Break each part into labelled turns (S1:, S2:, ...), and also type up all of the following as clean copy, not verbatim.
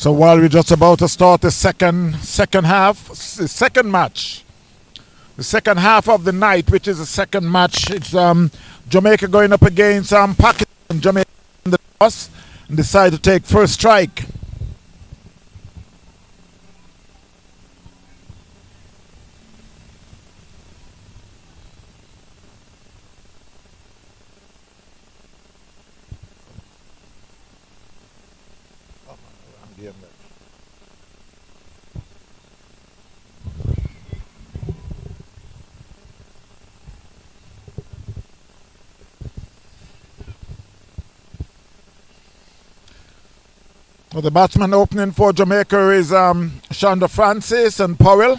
S1: So while we're just about to start the second match, the second half of the night, which is the second match, it's Jamaica going up against Pakistan. Jamaica in the toss and decide to take first strike. Well, the batsman opening for Jamaica is Shonda Francis and Powell.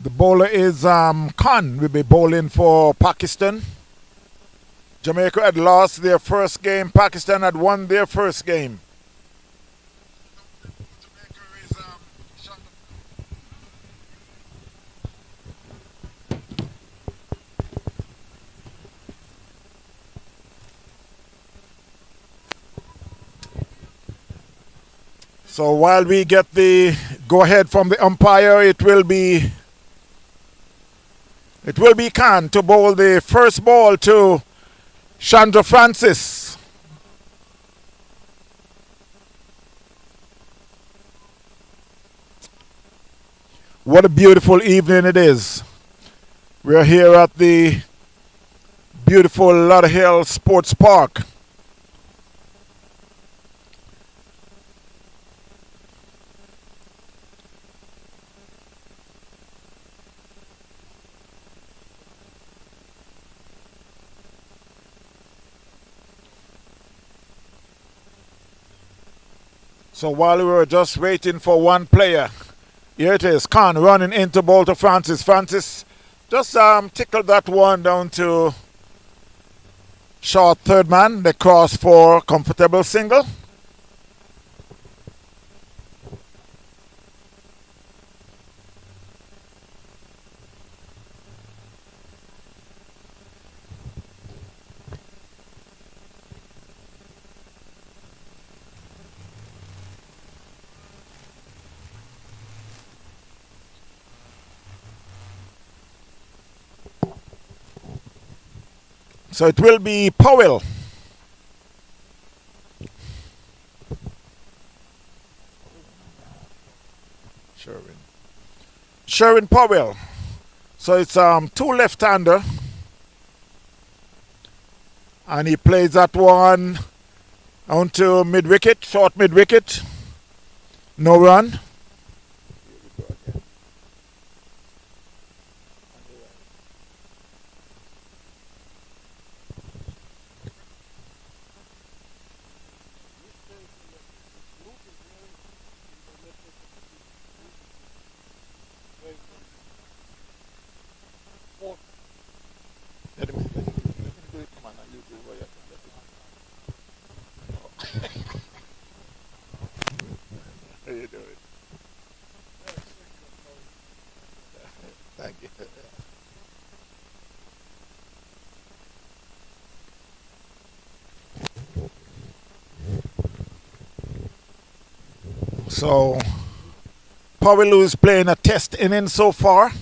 S1: The bowler is Khan, will be bowling for Pakistan. Jamaica had lost their first game. Pakistan had won their first game. So while we get the go-ahead from the umpire, it will be Khan to bowl the first ball to Chandra Francis. What a beautiful evening it is. We're here at the beautiful Lauderhill Sports Park. So while we were just waiting for one player, here it is, Khan running into ball to Francis. Francis just tickled that one down to short third man. They cross for comfortable single. So it will be Powell. Sherwin Powell. So it's two left-hander. And he plays that one onto mid-wicket, short mid-wicket. No run. Thank you. So Powell is playing a test inning so far.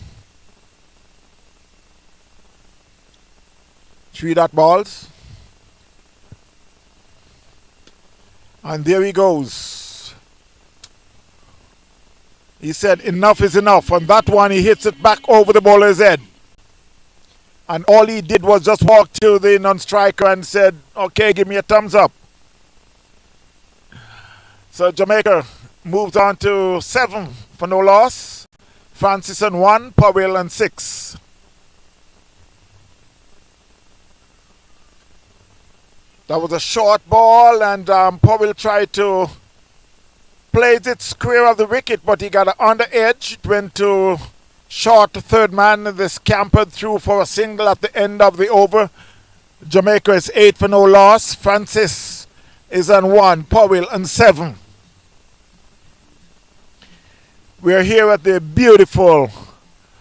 S1: 3 dot balls. And there he goes. He said enough is enough. On that one he hits it back over the bowler's head. And all he did was just walk to the non-striker and said, okay, give me a thumbs up. So Jamaica moves on to 7 for no loss. Francis on 1, Powell on 6. That was a short ball, and Powell tried to place it square of the wicket, but he got it on the edge. It went to short third man. They scampered through for a single at the end of the over. Jamaica is 8 for no loss. Francis is on 1, Powell on 7. We're here at the beautiful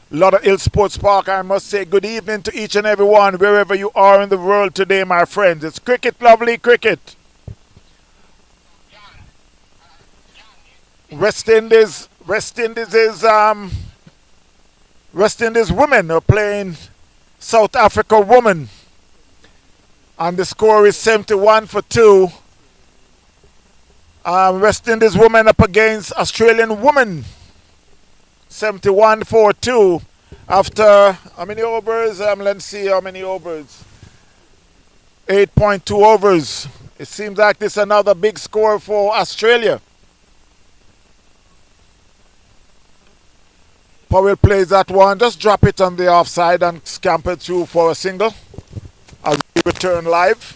S1: Lauderhill Sports Park. I must say good evening to each and every one, wherever you are in the world today, my friends. It's cricket, lovely cricket. West Indies women are playing South Africa women, and the score is 71-2. West Indies women up against Australian women, 71-2. After how many overs? Let's see how many overs. 8.2 overs. It seems like this is another big score for Australia. Powell plays that one. Just drop it on the offside and scamper through for a single as we return live.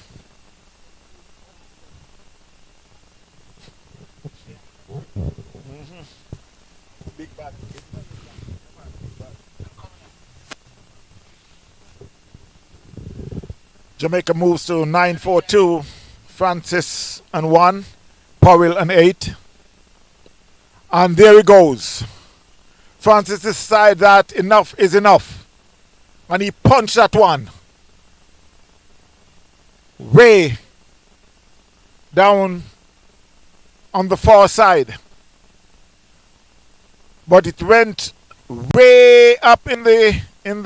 S1: Big bat. Jamaica moves to 9-4-2. Francis and 1. Powell and 8. And there he goes. Francis decided that enough is enough. And he punched that one way down on the far side. But it went way up in the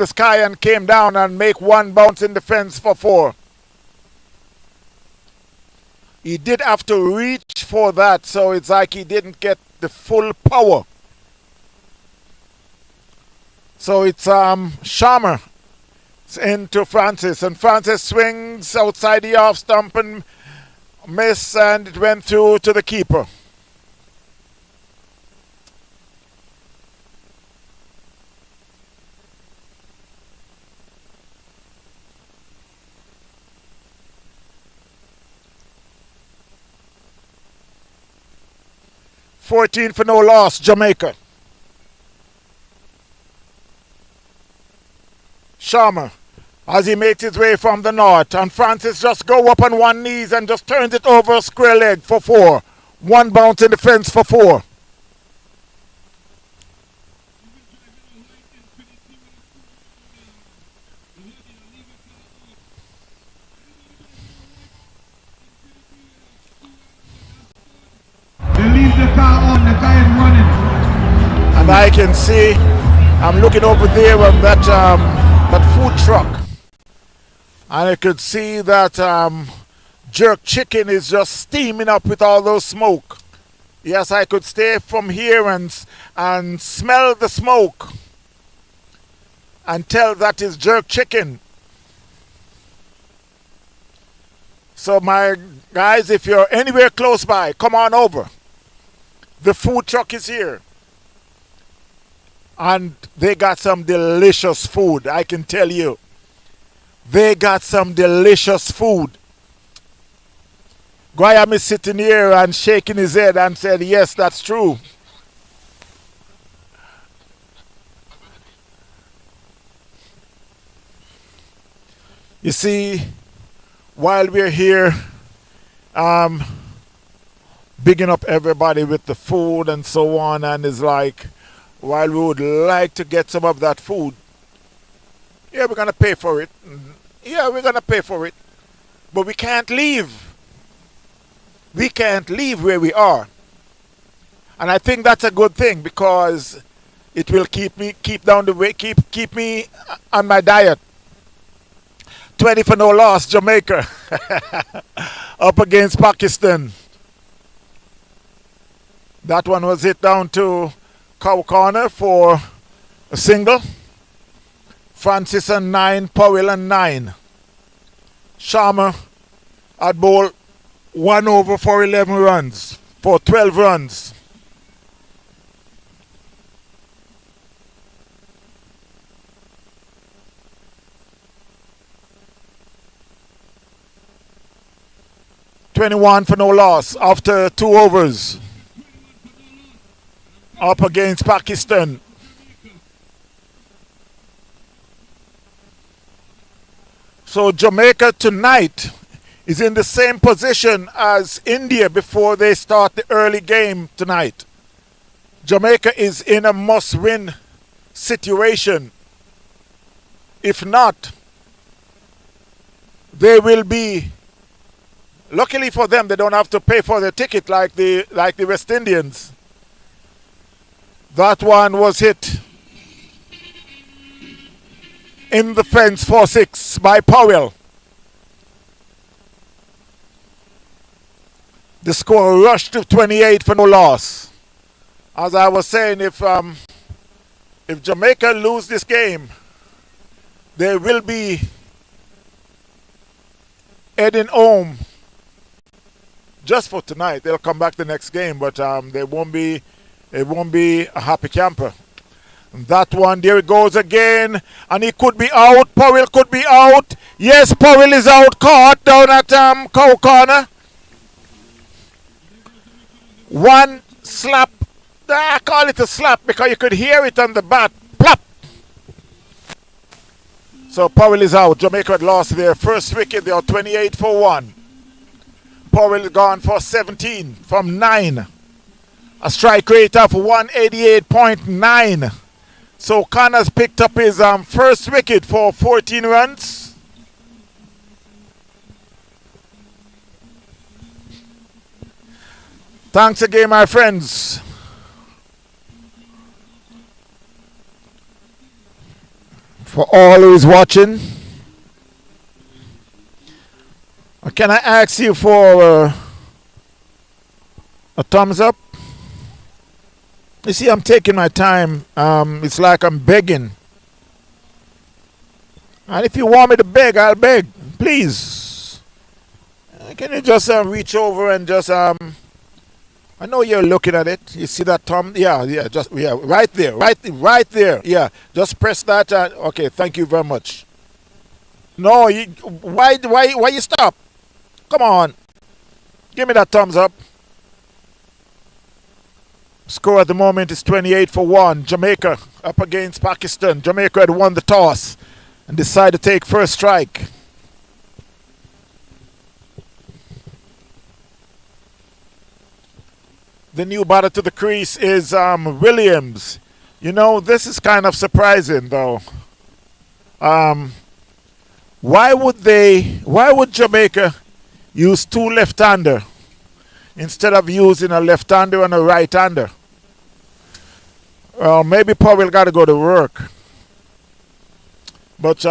S1: sky and came down and make one bounce in the fence for 4. He did have to reach for that, so it's like he didn't get the full power. So it's Sharma into Francis, and Francis swings outside the off stump and miss, and it went through to the keeper. $14 for no loss, Jamaica. Sharma, as he makes his way from the north, and Francis just go up on one knee and just turns it over a square leg for 4. One bounce in the fence for 4.
S2: They leave the car on, the car is running.
S1: And I can see, I'm looking over there on that food truck, and I could see that jerk chicken is just steaming up with all those smoke. Yes, I could stay from here and smell the smoke and tell that is jerk chicken. So my guys, if you're anywhere close by, come on over. The food truck is here. And they got some delicious food, I can tell you. They got some delicious food. Graham is sitting here and shaking his head and said, yes, that's true. You see, while we're here, bigging up everybody with the food and so on, and it's like, while we would like to get some of that food, yeah, we're going to pay for it. Yeah, we're going to pay for it. But we can't leave. We can't leave where we are. And I think that's a good thing, because it will keep me on my diet. 20 for no loss, Jamaica. Up against Pakistan. That one was hit down to cow corner for a single. Francis and 9, Powell and 9. Sharma at bowl 1 over for 11 runs, for 12 runs. $21 for no loss after 2 overs. Up against Pakistan. So Jamaica tonight is in the same position as India before they start the early game tonight. Jamaica is in a must-win situation. If not, they will be, luckily for them, they don't have to pay for their ticket like the West Indians. That one was hit in the fence for 6 by Powell. The score rushed to 28 for no loss. As I was saying, if Jamaica lose this game, they will be heading home just for tonight. They'll come back the next game, but it won't be a happy camper. And that one, there it goes again, and he could be out. Powell could be out. Yes, Powell is out, caught down at Cow Corner. One slap. I call it a slap because you could hear it on the bat. Plop. So Powell is out. Jamaica had lost their first wicket. They are 28 for 1. Powell is gone for 17 from 9. A strike rate of 188.9. So Connors picked up his first wicket for 14 runs. Thanks again, my friends. For all who is watching. Can I ask you for a thumbs up? You see, I'm taking my time. It's like I'm begging. And if you want me to beg, I'll beg. Please. Can you just reach over and just I know you're looking at it. You see that thumb? Yeah, right there, right there. Yeah, just press that. Okay, thank you very much. No, why you stop? Come on, give me that thumbs up. Score at the moment is 28 for 1. Jamaica up against Pakistan. Jamaica had won the toss and decided to take first strike. The new batter to the crease is Williams. You know, this is kind of surprising though. Why would Jamaica use 2 left-hander instead of using a left-hander and a right-hander? Well, maybe Powell got to go to work. But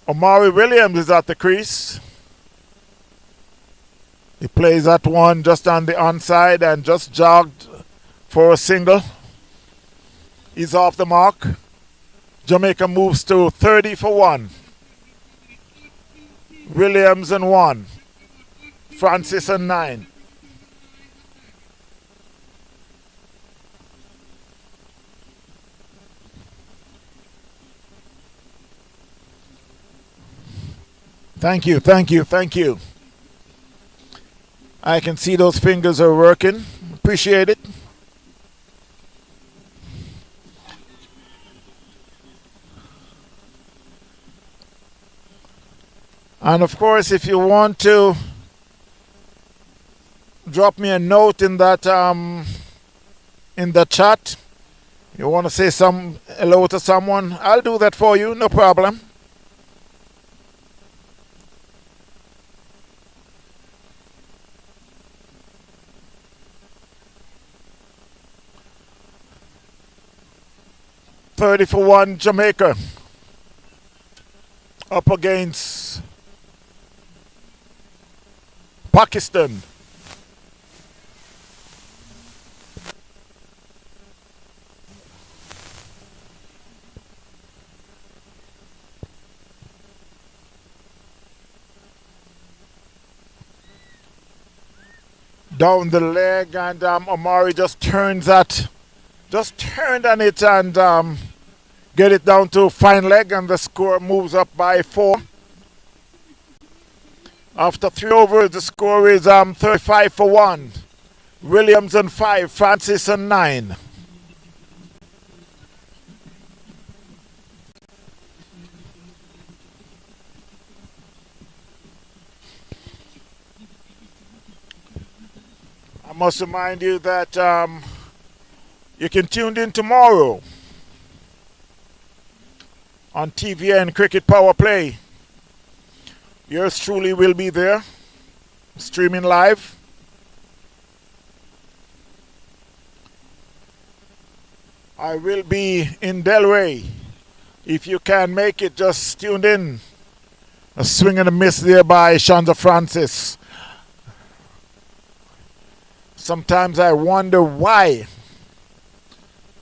S1: Omari Williams is at the crease. He plays that one just on the onside and just jogged for a single. He's off the mark. Jamaica moves to 30 for 1. Williams and 1. Francis and 9. Thank you, thank you, thank you. I can see those fingers are working. Appreciate it. And of course, if you want to drop me a note in that in the chat, you want to say some hello to someone, I'll do that for you, no problem. $30 for 1 Jamaica up against Pakistan. Down the leg, and Omari just turned on it and get it down to fine leg, and the score moves up by 4. After 3 overs, the score is 35 for 1. Williams and 5, Francis and 9. I must remind you that you can tune in tomorrow on TVN Cricket Power Play. Yours truly will be there, streaming live. I will be in Delray. If you can make it, just tune in. A swing and a miss there by Chandra Francis. Sometimes I wonder why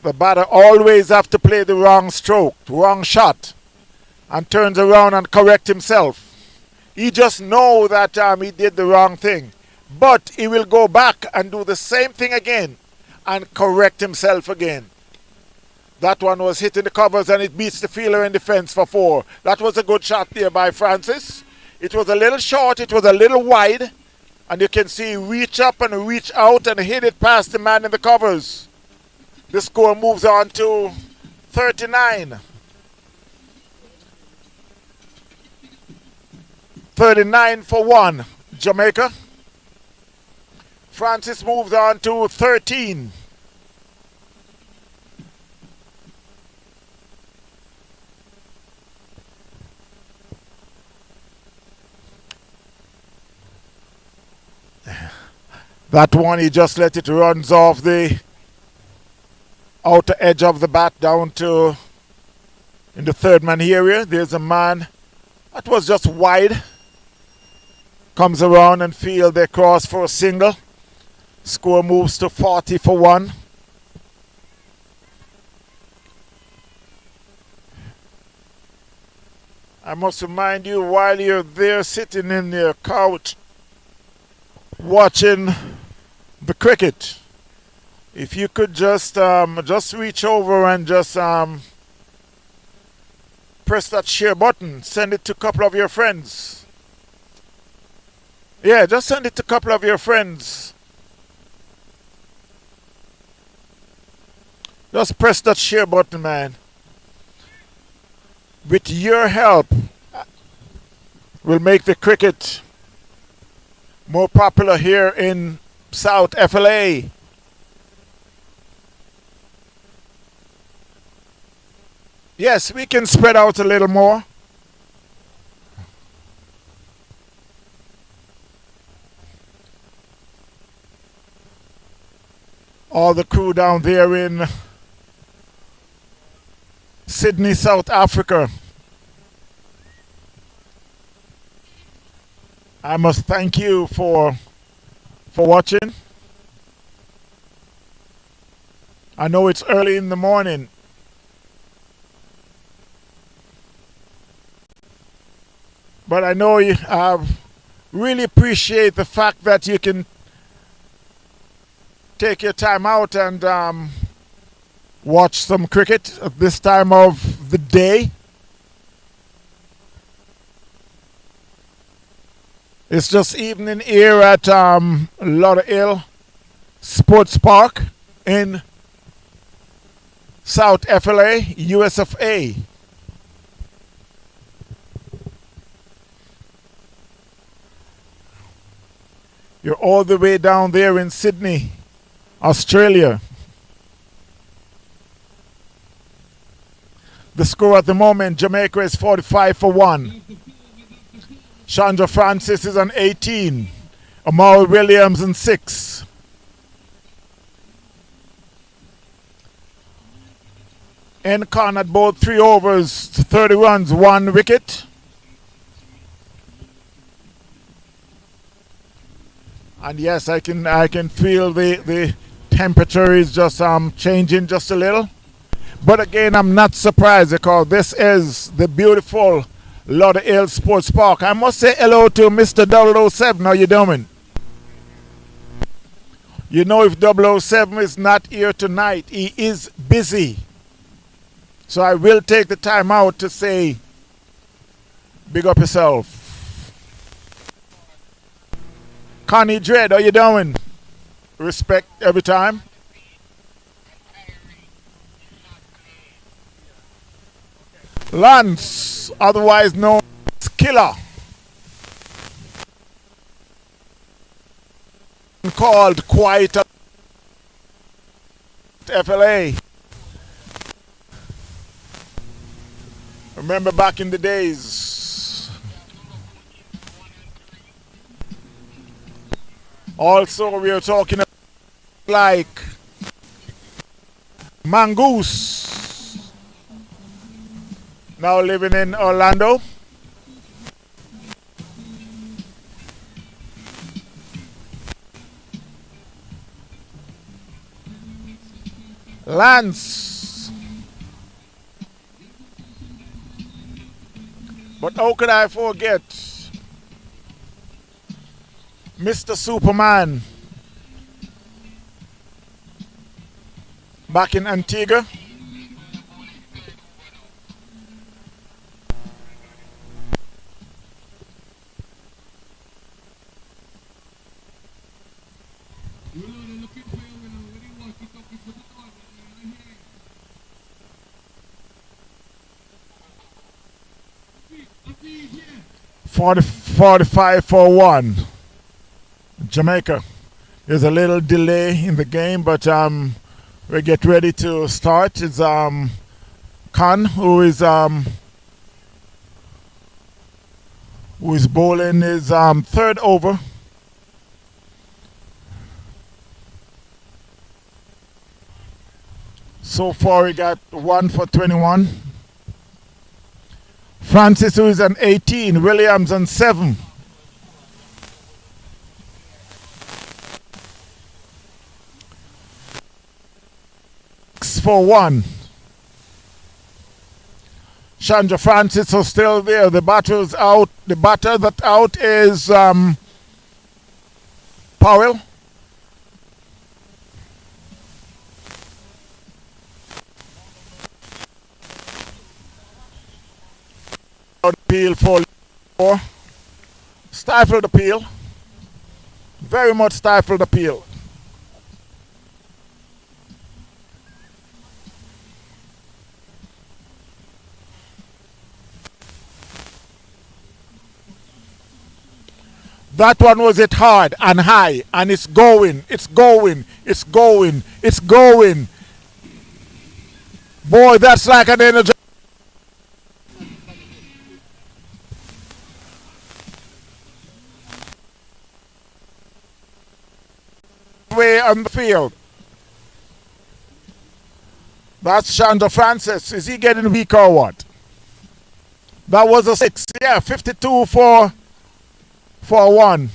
S1: the batter always have to play the wrong stroke, wrong shot, and turns around and correct himself. He just know that he did the wrong thing. But he will go back and do the same thing again and correct himself again. That one was hitting the covers and it beats the fielder in the fence for 4. That was a good shot there by Francis. It was a little short, it was a little wide, and you can see reach up and reach out and hit it past the man in the covers. The score moves on to 39. 39 for 1, Jamaica. Francis moves on to 13. That one, he just let it runs off the outer edge of the bat down to in the third man area. There's a man that was just wide. Comes around and field they cross for a single. Score moves to 40 for 1. I must remind you, while you're there sitting in your couch watching the cricket, if you could just reach over and just press that share button, send it to a couple of your friends. Yeah, just send it to a couple of your friends. Just press that share button, man. With your help, we'll make the cricket more popular here in South FLA. Yes, we can spread out a little more. All the crew down there in Sydney, South Africa, I must thank you for watching. I know it's early in the morning, but I know I really appreciate the fact that you can take your time out and watch some cricket at this time of the day. It's just evening here at Lauderhill Sports Park in South FLA, US of A. You're all the way down there in Sydney, Australia. The score at the moment, Jamaica is 45 for 1. Chandra Francis is on 18. Amari Williams on 6. Encon at both 3 overs, 30 runs, 1 wicket. And yes, I can feel the temperature is just changing just a little. But again, I'm not surprised because this is the beautiful Lauderhill Sports Park. I must say hello to Mr. 007. How you doing? You know, if 007 is not here tonight, he is busy. So I will take the time out to say, big up yourself. Connie Dredd, how you doing? Respect every time. Lance, otherwise known as Killer, called Quiet FLA. Remember back in the days. Also, we are talking about like Mongoose, now living in Orlando. Lance. But how could I forget Mr. Superman back in Antigua? Forty 45-1 Jamaica. There's a little delay in the game, but we get ready to start. It's Khan who is bowling his third over. So far he got 1 for 21. Francis, who is an 18, Williams on 7. For 1. Chandra Francis is still there. The batter's out. The batter that out is Powell. Appeal for 4. Stifled appeal. Very much stifled appeal. That one was hit hard and high, and it's going, it's going, it's going, it's going. Boy, that's like an energy. Way on the field. That's Chandra Francis. Is he getting weak or what? That was a 6. Yeah, 52 for 1.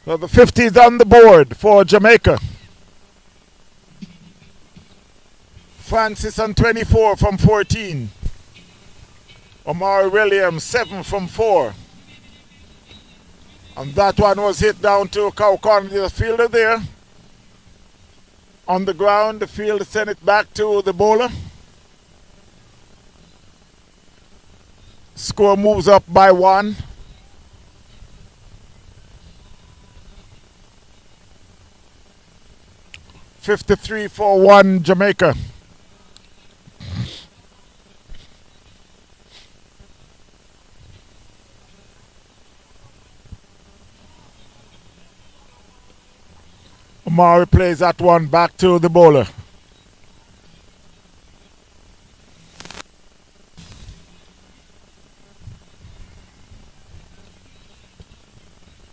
S1: So the 50 is on the board for Jamaica. Francis on 24 from 14. Omari Williams 7 from 4. And that one was hit down to Cow Corner. The fielder there. On the ground, the fielder sent it back to the bowler. Score moves up by 1. (53-1) Jamaica. Omari plays that one back to the bowler.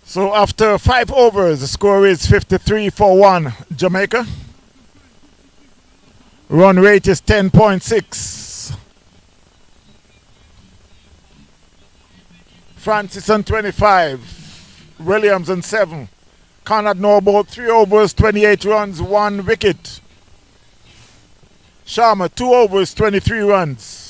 S1: So after 5 overs, the score is 53-1 Jamaica. Run rate is 10.6. Francis on 25. Williams on 7. Conrad know about 3 overs, 28 runs, 1 wicket. Sharma 2 overs, 23 runs.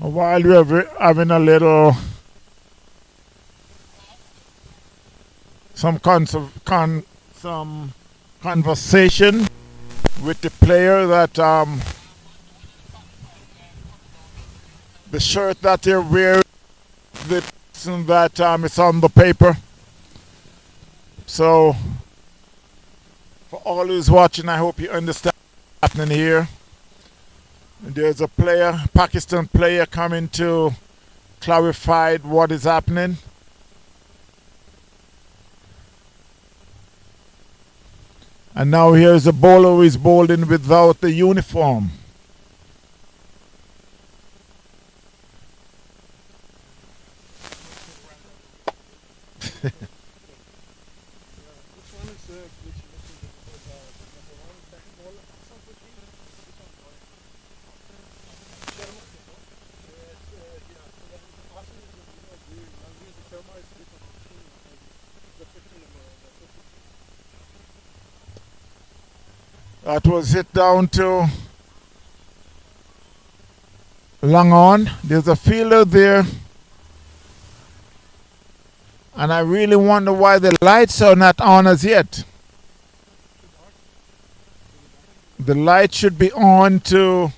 S1: While we're having a little some conversation with the player that the shirt that they're wearing, the person that is on the paper. So for all who's watching, I hope you understand what's happening here. There's a player, Pakistan player, coming to clarify what is happening. And now here's a bowler who is bowling without the uniform. That was hit down to long on. There's a fielder there. And I really wonder why the lights are not on as yet. The light should be on to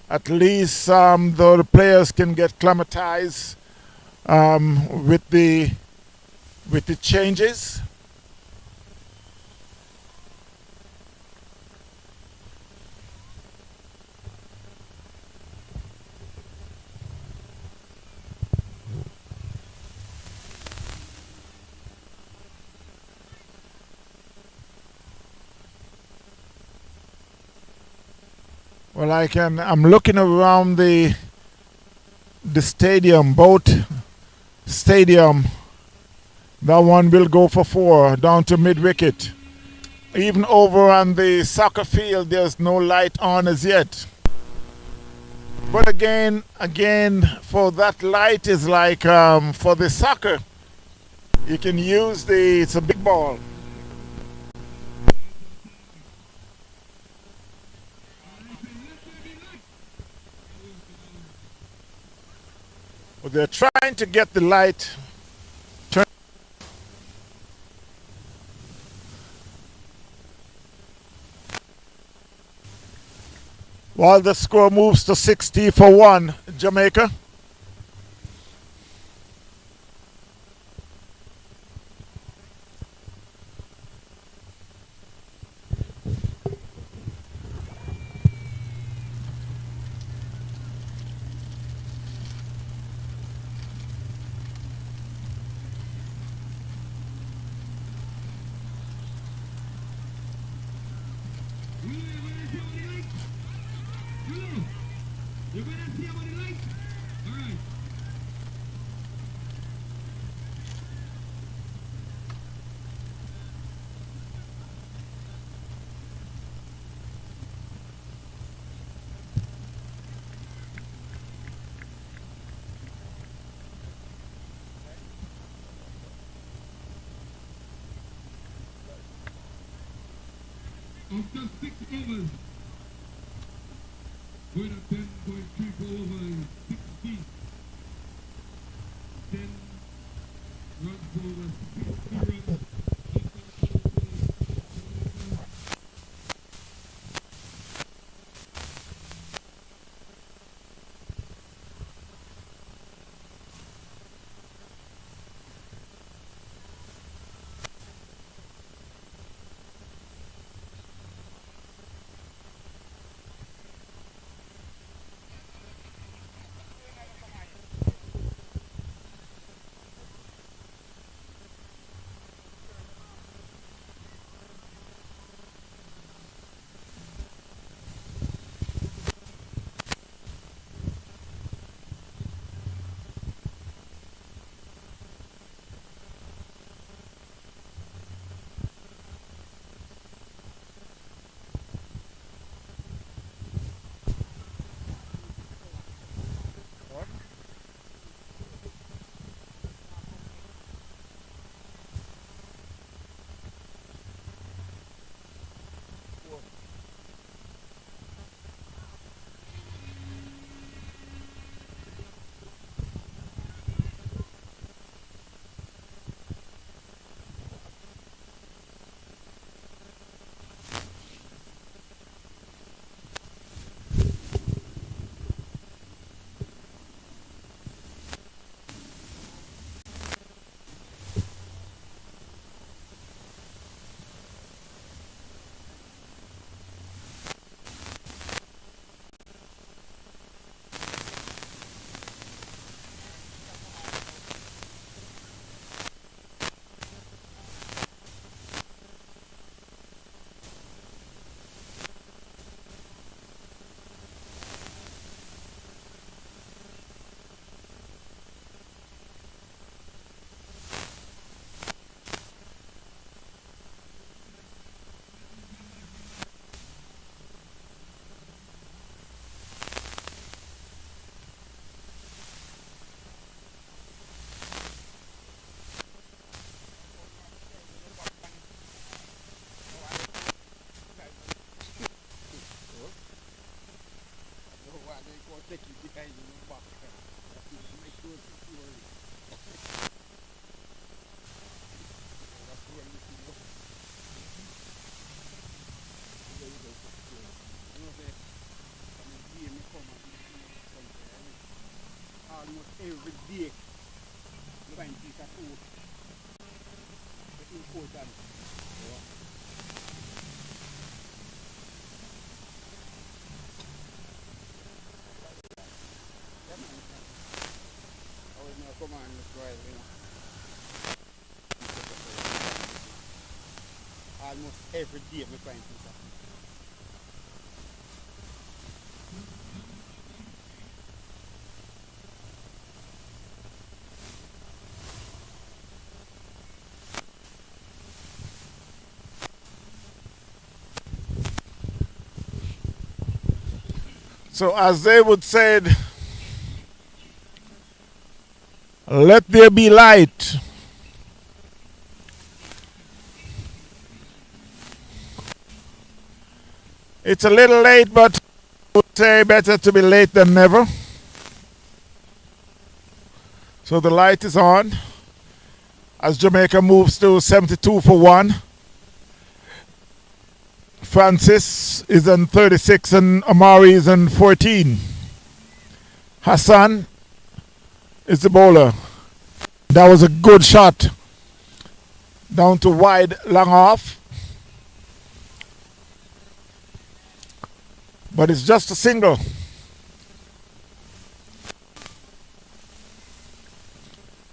S1: at least though the players can get acclimatized with the changes. Well, I'm looking around the stadium, boat stadium. That one will go for 4 down to mid wicket. Even over on the soccer field, there's no light on as yet. But again, for that light is like for the soccer, you can use it's a big ball. Well, they're trying to get the light turned. While the score moves to 60 for 1, Jamaica.
S2: After 6 overs, going at 10.34 over 60. 10 runs over 60 runs.
S3: Almost every day we find pizza.
S1: So as they would say, let there be light. It's a little late, but I would say better to be late than never. So the light is on as Jamaica moves to 72 for 1. Francis is on 36 and Amari is on 14. Hassan is the bowler. That was a good shot. Down to wide, long off. But it's just a single.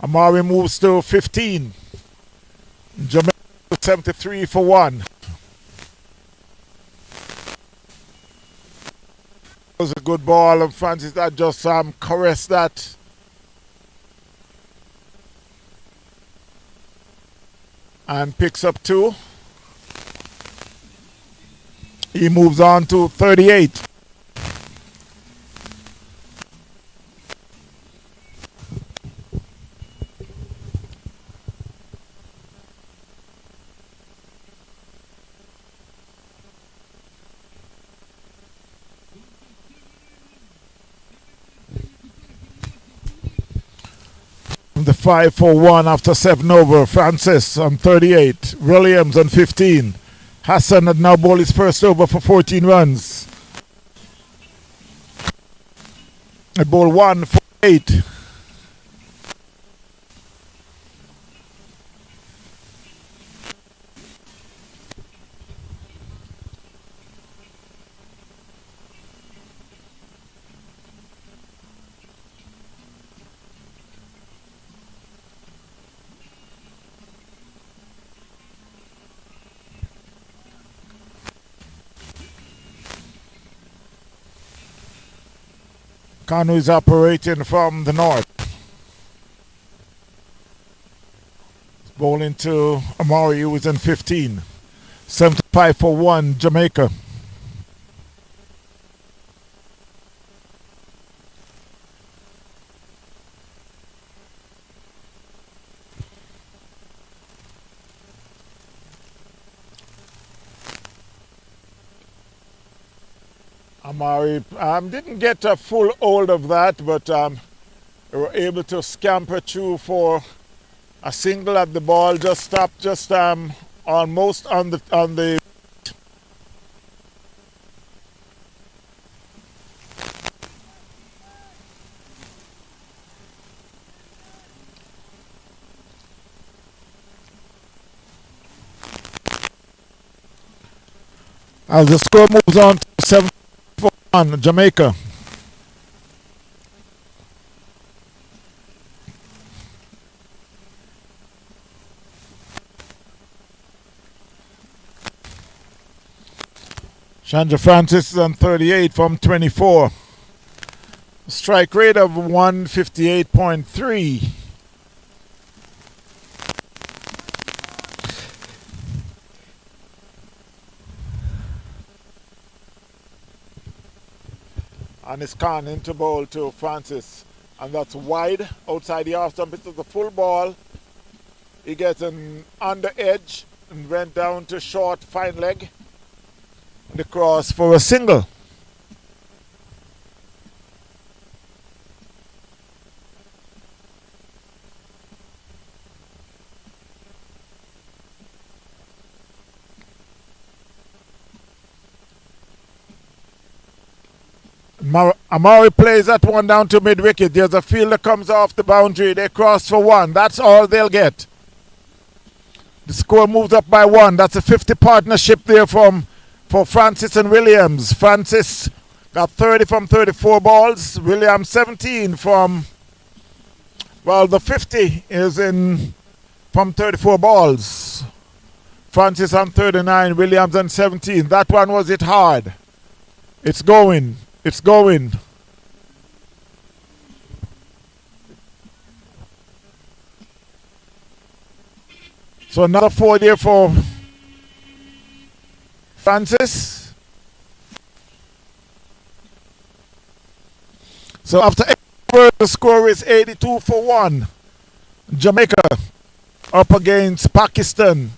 S1: Amari moves to 15. Jamaica 73 for 1. That was a good ball, and Francis that just caressed that. And picks up 2. He moves on to 38. The 5 for 1 after 7 over. Francis on 38. Williams on 15. Hassan had now bowled his first over for 14 runs. At ball 1 for 8. Kanu is operating from the north. Bowling to Amari, who is in 15. 75 for 1, Jamaica. Amari didn't get a full hold of that, but they were able to scamper through for a single at the ball. Just stopped, just almost on the. As the score moves on to 7 for 1, Jamaica. Chandra Francis is on 38 from 24. Strike rate of 158.3. And it's Khan into bowl to Francis. And that's wide outside the off stump. It's the full ball. He gets an under edge and went down to short fine leg. The cross for a single. Amari plays that one down to mid wicket. There's a fielder comes off the boundary. They cross for one. That's all they'll get. The score moves up by one. That's a 50 partnership there for Francis and Williams. Francis got 30 from 34 balls. Williams 17 from, well, the 50 is in from 34 balls. Francis on 39, Williams on 17. That one was hit hard. It's going. It's going. So another 4 there for Francis. So after 8 overs, the score is 82 for 1. Jamaica up against Pakistan.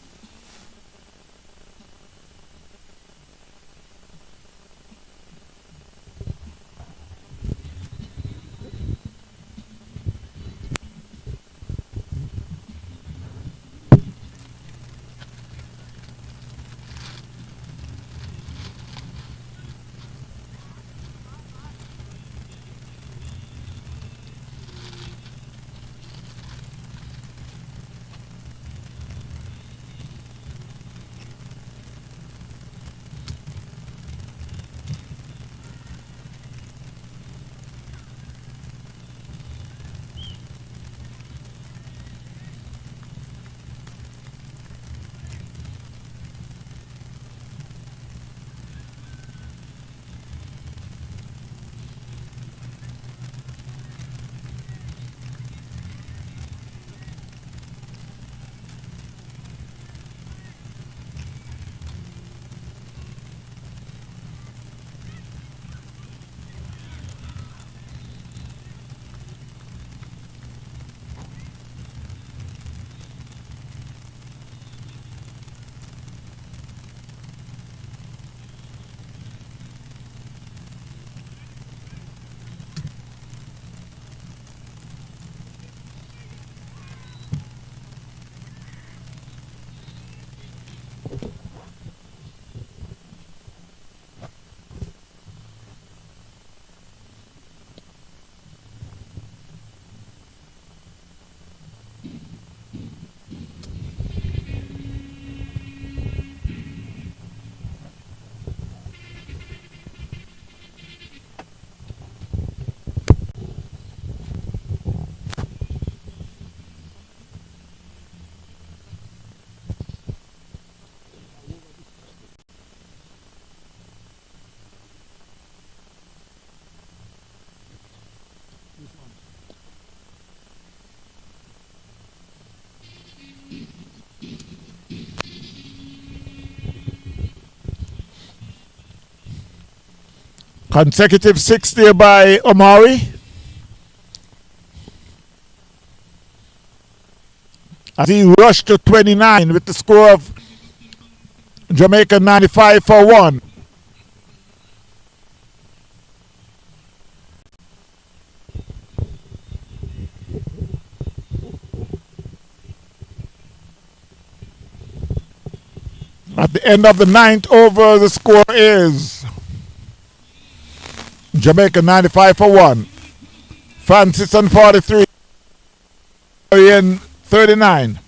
S1: Consecutive 6 there by Omari. As he rushed to 29 with the score of Jamaica 95 for 1. At the end of the 9th over, the score is Jamaica 95 for 1. Francis on 43. In 39.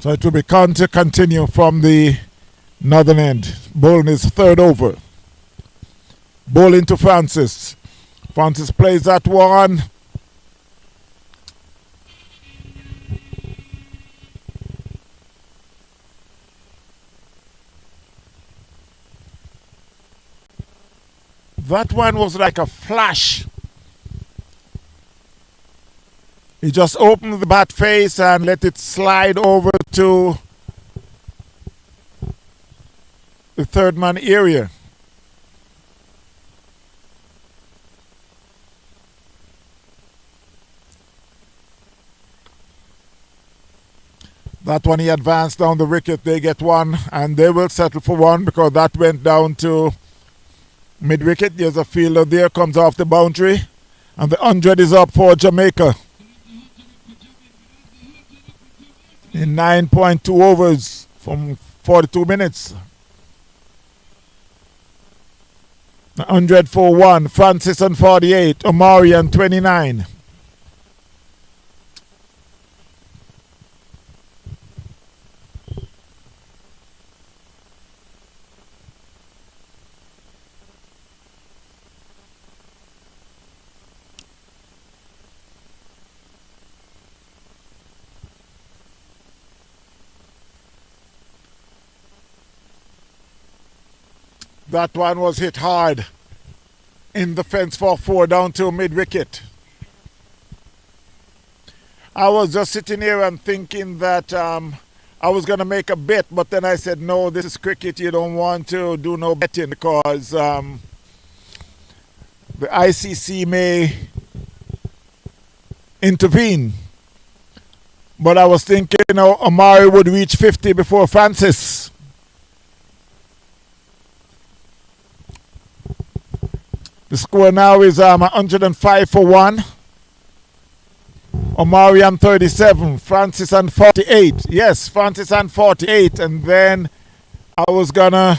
S1: So it will be counter continue from the northern end. Bowling is 3rd over. Bowling to Francis. Francis plays that one. That one was like a flash. He just opened the bat face and let it slide over to the third man area. That one he advanced down the wicket. They get one and they will settle for one because that went down to mid wicket. There's a fielder there, comes off the boundary, and the 100 is up for Jamaica in 9.2 overs from 42 minutes. 100 for 1. Francis on 48. Omari on 29. That one was hit hard in the fence for 4 down to mid wicket. I was just sitting here and thinking that I was going to make a bet, but then I said, no, this is cricket. You don't want to do no betting because the ICC may intervene. But I was thinking, Omari would reach 50 before Francis. The score now is 105 for 1. Omari on 37. Francis on 48. Yes, Francis on 48. And then I was gonna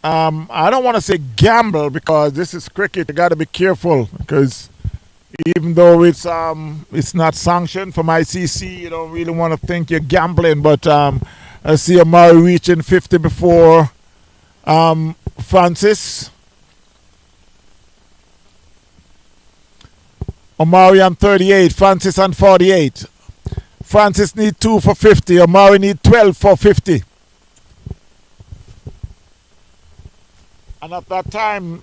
S1: I don't want to say gamble because this is cricket. You got to be careful because even though it's not sanctioned from ICC, you don't really want to think you're gambling. But I see Omari reaching 50 before Francis. Omari on 38, Francis on 48. Francis need 2 for 50. Omari need 12 for 50. And at that time,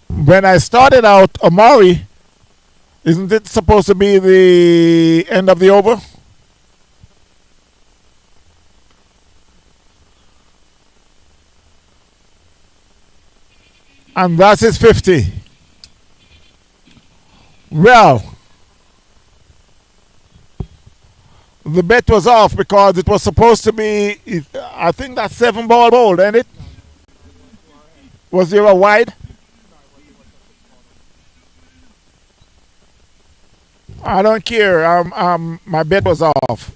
S1: when I started out, Omari, isn't it supposed to be the end of the over? And that's his 50. Well, the bet was off because it was supposed to be, I think that's 7 ball bowled, ain't it? Was there a wide? I don't care. My bet was off.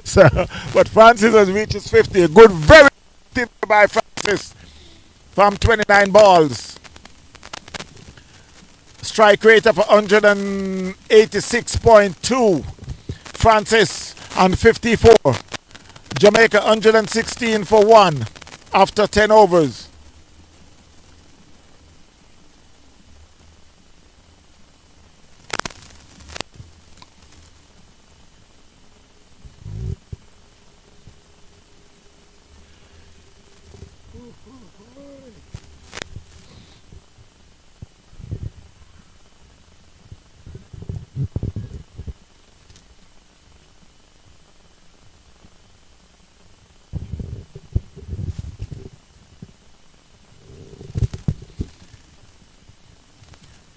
S1: So, but Francis has reached his 50. A good, very good by Francis from 29 balls. Strike rate of 186.2. Francis on 54. Jamaica 116 for 1 after 10 overs.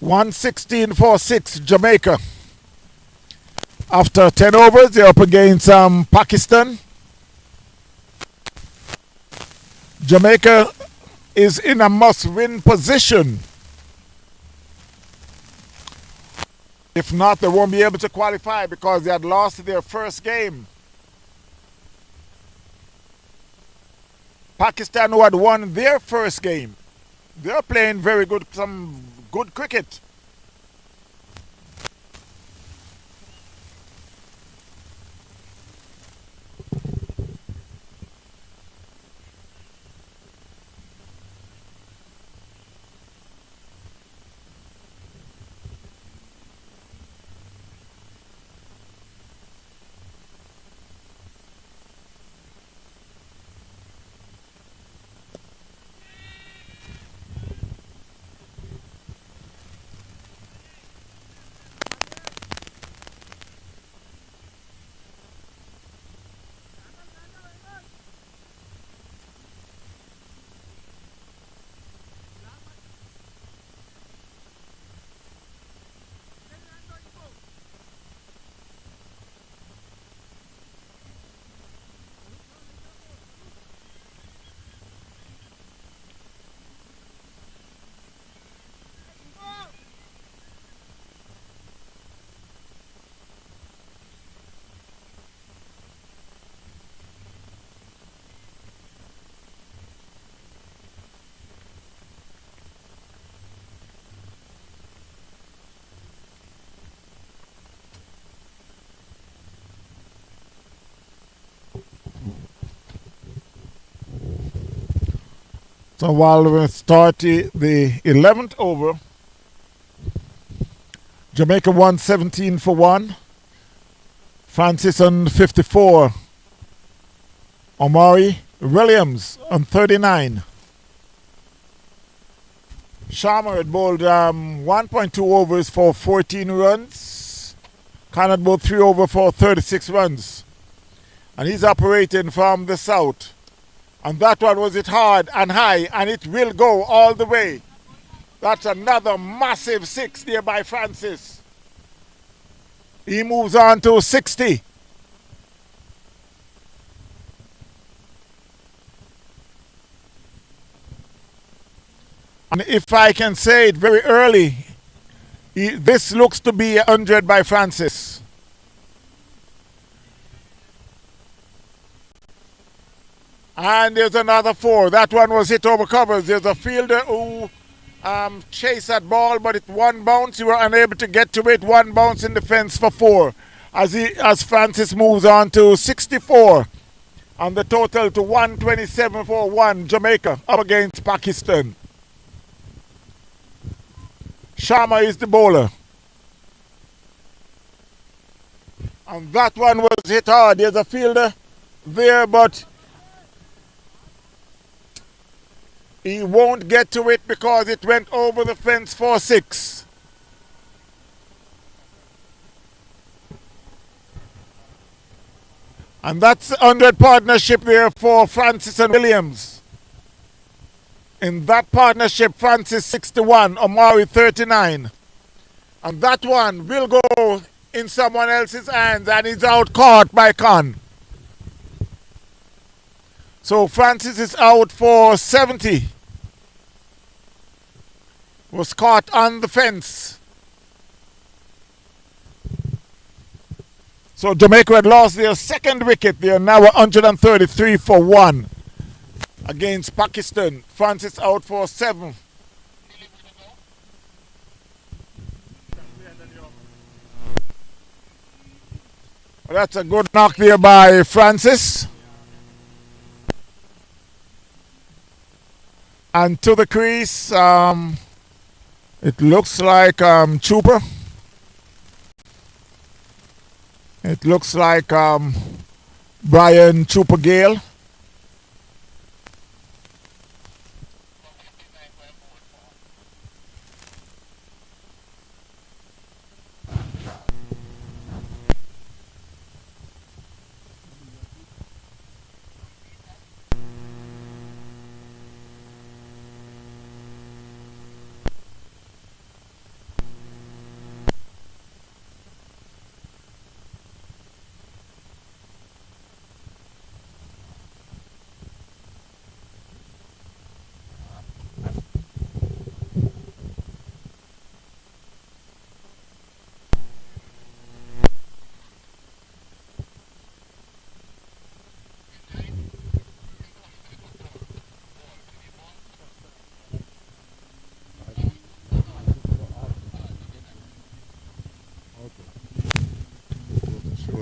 S1: $116.46 Jamaica. After 10 overs, they're up against Pakistan. Jamaica is in a must-win position. If not, they won't be able to qualify because they had lost their first game. Pakistan, who had won their first game, they're playing very good, some good cricket. So while we start the 11th over, Jamaica won 17 for 1. Francis on 54. Omari Williams on 39. Sharma had bowled 1.2 overs for 14 runs. Cannot bowl 3 over for 36 runs. And he's operating from the south. And that one was hit hard and high, and it will go all the way. That's another massive 6 there by Francis. He moves on to 60. And if I can say it very early, this looks to be 100 by Francis. And there's another 4. That one was hit over covers. There's a fielder who chased that ball, but it one bounce. You were unable to get to it. One bounce in the fence for 4. As Francis moves on to 64. And the total to 127 for 1. Jamaica up against Pakistan. Sharma is the bowler. And that one was hit hard. There's a fielder there, but he won't get to it because it went over the fence for 6. And that's the 100 partnership there for Francis and Williams. In that partnership, Francis 61, Omari 39. And that one will go in someone else's hands, and he's out caught by Khan. So Francis is out for 70. Was caught on the fence. So Jamaica had lost their second wicket. They are now 133 for 1 against Pakistan. Francis out for 7. Well, that's a good knock there by Francis. And to the crease, it looks like Trooper. It looks like Brian Trooper Gale.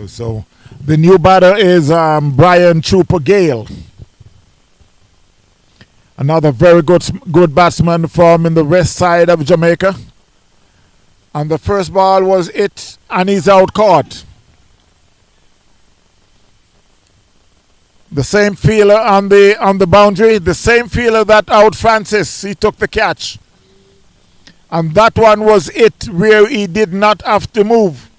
S1: So the new batter is Brian Trooper Gale. Another very good batsman from in the west side of Jamaica. And the first ball was hit and he's out caught. The same fielder on the boundary, the same fielder that out Francis, he took the catch. And that one was it where he did not have to move.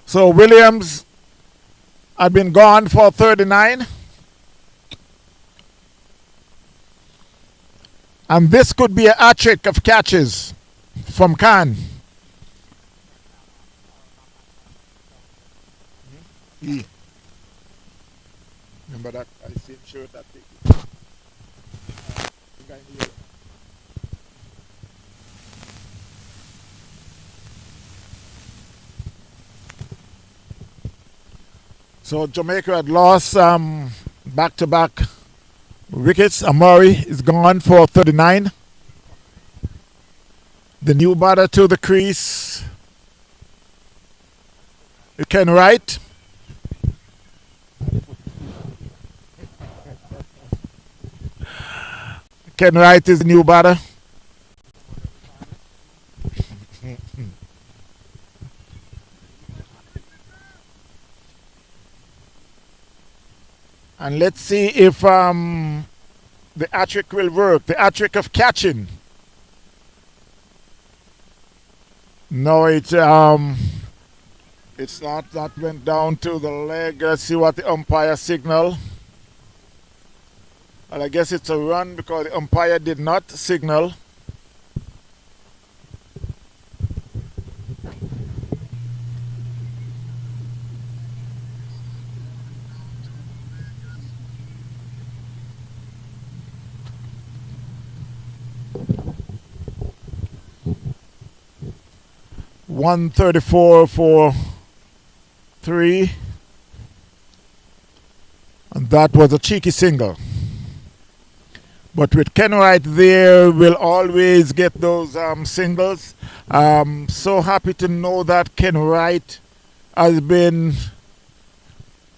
S1: So Williams had been gone for 39. And this could be a hat-trick of catches from Khan. Remember that? I see him shirt that thing. So Jamaica had lost back-to-back wickets. Amari is gone for 39. The new batter to the crease. Ken Wright. Ken Wright is the new batter. And let's see if the hat trick will work. The hat trick of catching. No, it's not. That went down to the leg. Let's see what the umpire signal. Well, I guess it's a run because the umpire did not signal. .134 for 3, and that was a cheeky single. But with Ken Wright there, we'll always get those singles. So happy to know that Ken Wright he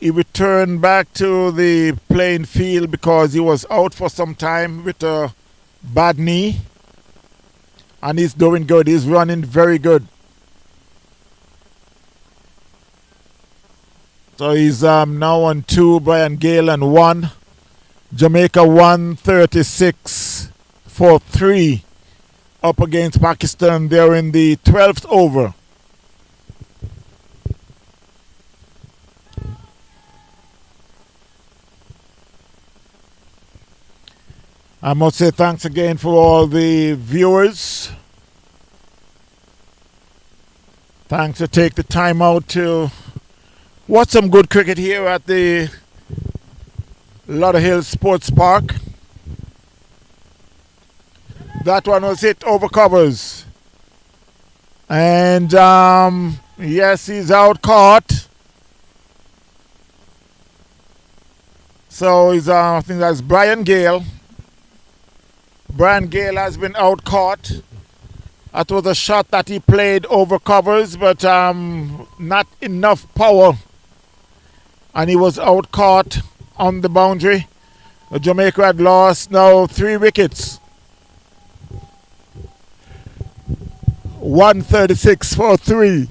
S1: returned back to the playing field because he was out for some time with a bad knee, and he's doing good. He's running very good. So he's now on 2, Brian Gale on 1. Jamaica 136 for 3 up against Pakistan. They're in the 12th over. I must say thanks again for all the viewers. Thanks to take the time out to watch some good cricket here at the Lauderhill Sports Park. That one was hit over covers. And yes, he's out caught. So he's I think that's Brian Gale. Brian Gale has been out caught. That was a shot that he played over covers, but not enough power. And he was out caught on the boundary. Jamaica had lost now 3 wickets. 136 for 3.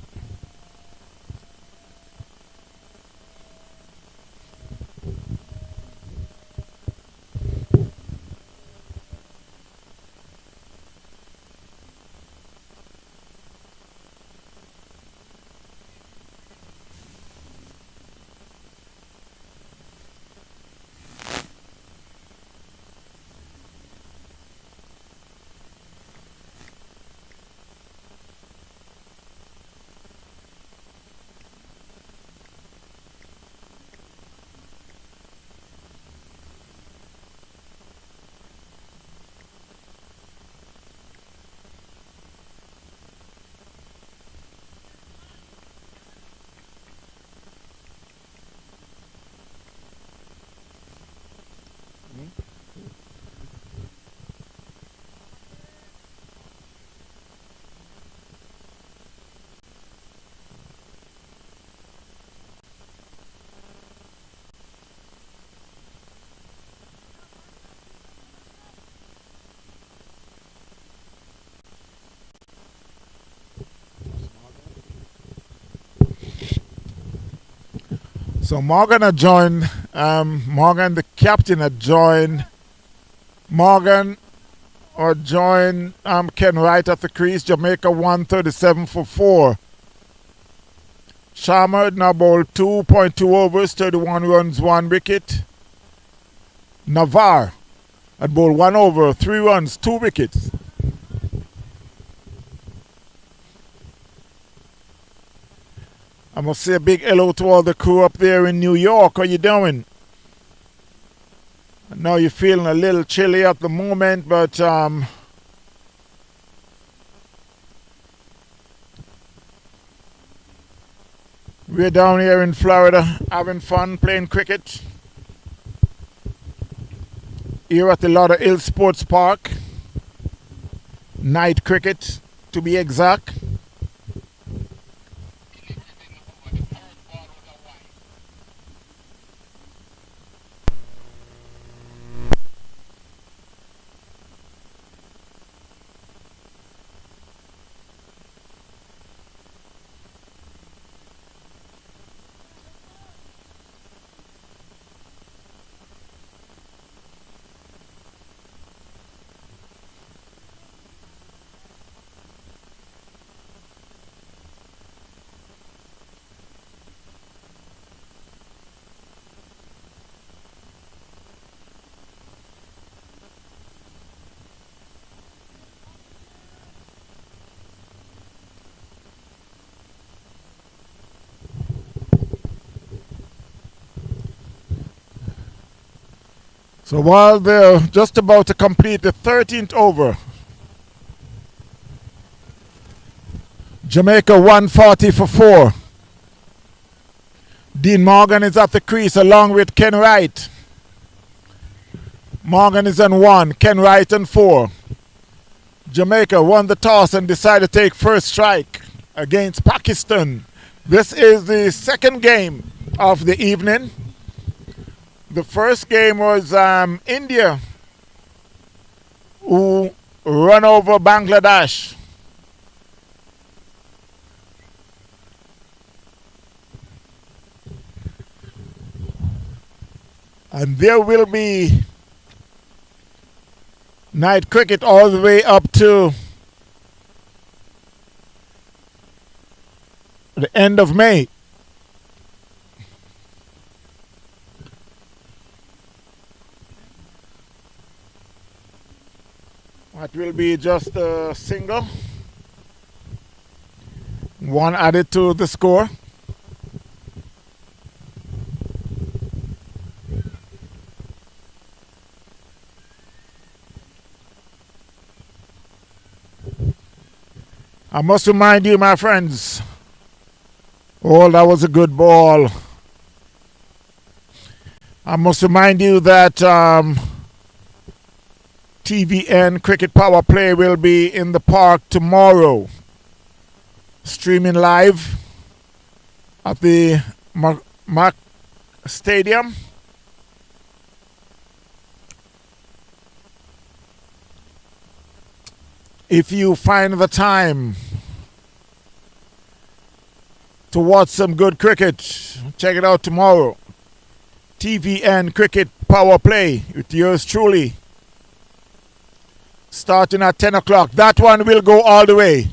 S1: So Morgan had joined, Morgan the captain had joined, Morgan or joined Ken Wright at the crease. Jamaica 137 for 4. Sharma had now bowled 2.2 overs, 31 runs, 1 wicket. Navar had bowled 1 over, 3 runs, 2 wickets. I must say a big hello to all the crew up there in New York. How you doing? I know you're feeling a little chilly at the moment, but we're down here in Florida having fun playing cricket here at the Lauderhill Sports Park. Night cricket to be exact. So while they're just about to complete the 13th over, Jamaica 140 for 4. Dean Morgan is at the crease along with Ken Wright. Morgan is on 1, Ken Wright on 4. Jamaica won the toss and decided to take first strike against Pakistan. This is the second game of the evening. The first game was India, who run over Bangladesh. And there will be night cricket all the way up to the end of May. That will be just a single. One added to the score. I must remind you, my friends. Oh, that was a good ball. I must remind you that TVN Cricket Power Play will be in the park tomorrow, streaming live at the Mark Stadium. If you find the time to watch some good cricket, check it out tomorrow. TVN Cricket Power Play with yours truly, starting at 10 o'clock. That one will go all the way.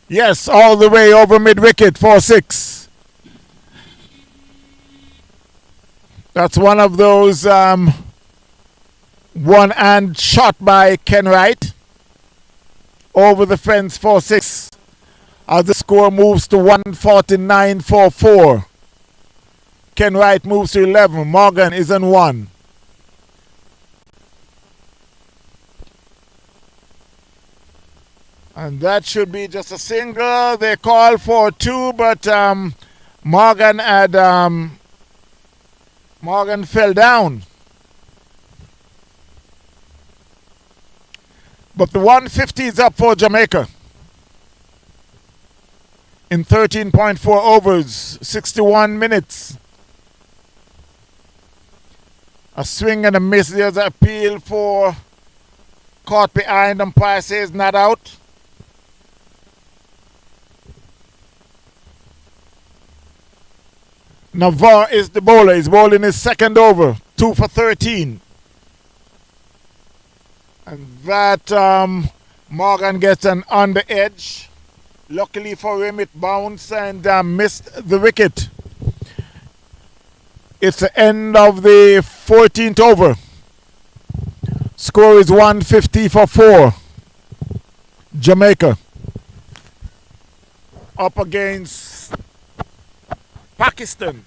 S1: Yes, all the way over mid-wicket, 4-6. That's one of those one-hand shot by Ken Wright. Over the fence, 4-6. As the score moves to 149 for 4. Ken Wright moves to 11. Morgan is on 1. And that should be just a single. They call for 2, but Morgan fell down. But the 150 is up for Jamaica. In 13.4 overs, 61 minutes. A swing and a miss. There's an appeal for caught behind. Umpire says not out. Navarre is the bowler. He's bowling his second over. 2 for 13. And that Morgan gets an on the edge. Luckily for him, it bounced and missed the wicket. It's the end of the 14th over. Score is 150 for 4. Jamaica up against Pakistan.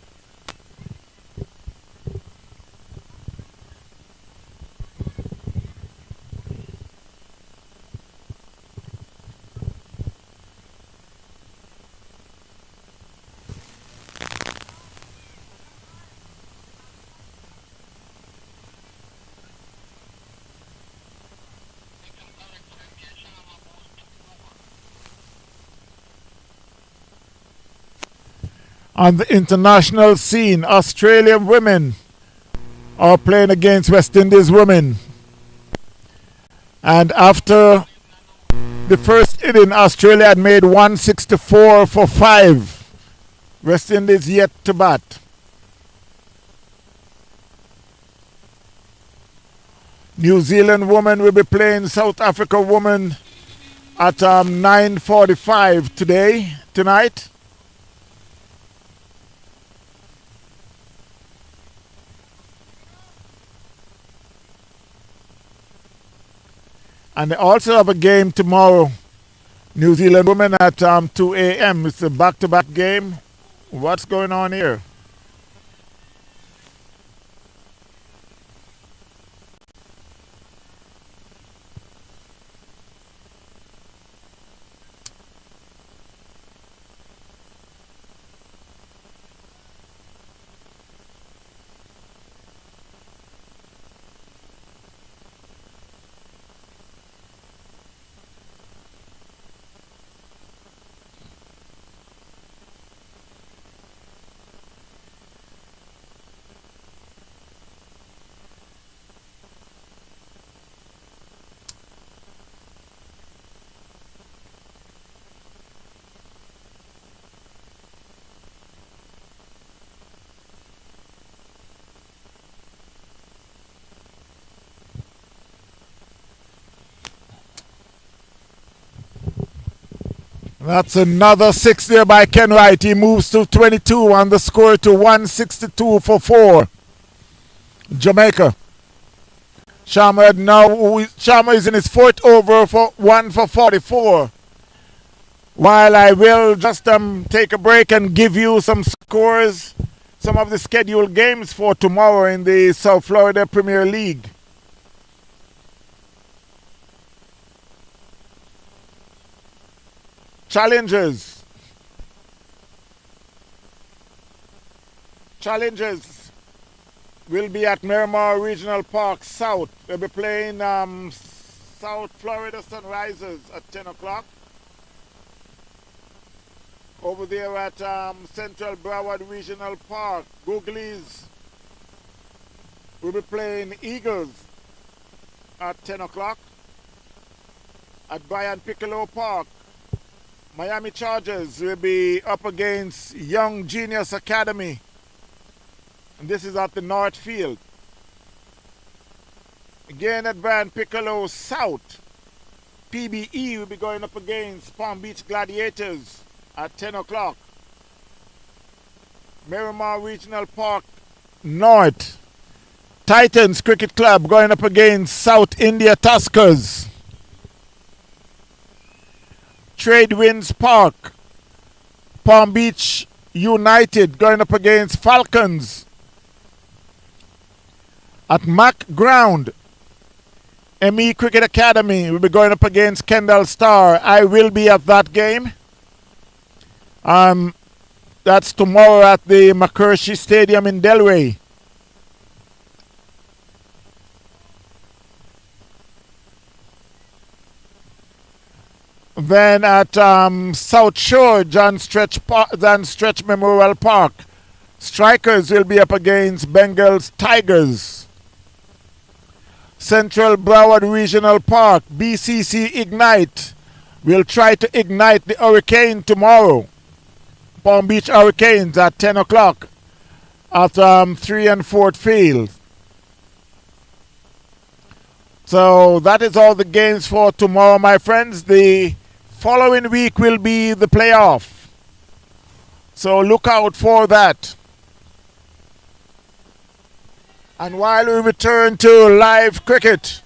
S1: On the international scene, Australian women are playing against West Indies women. And after the first inning, Australia had made 164 for 5. West Indies yet to bat. New Zealand women will be playing South Africa women at 9:45 tonight. And they also have a game tomorrow. New Zealand women at 2 a.m. It's a back-to-back game. What's going on here? That's another 6 there by Ken Wright. He moves to 22 on the score to 162 for 4. Jamaica. Sharma is in his fourth over for 1 for 44. While I will just take a break and give you some scores, some of the scheduled games for tomorrow in the South Florida Premier League. Challengers will be at Miramar Regional Park South. They'll be playing South Florida Sunrisers at 10 o'clock. Over there at Central Broward Regional Park, Googlies will be playing Eagles at 10 o'clock. At Brian Piccolo Park, Miami Chargers will be up against Young Genius Academy. And this is at the North Field. Again at Brian Piccolo South, PBE will be going up against Palm Beach Gladiators at 10 o'clock. Miramar Regional Park North, Titans Cricket Club going up against South India Tuskers. Trade Winds Park, Palm Beach United going up against Falcons. At Mac Ground, ME Cricket Academy will be going up against Kendall Star. I will be at that game. That's tomorrow at the McCurshey Stadium in Delray. Then at South Shore, John Stretch Memorial Park, Strikers will be up against Bengals Tigers. Central Broward Regional Park, BCC Ignite will try to ignite the Hurricane tomorrow. Palm Beach Hurricanes at 10 o'clock at 3 and 4th Field. So that is all the games for tomorrow, my friends. The following week will be the playoff. So look out for that. And while we return to live cricket,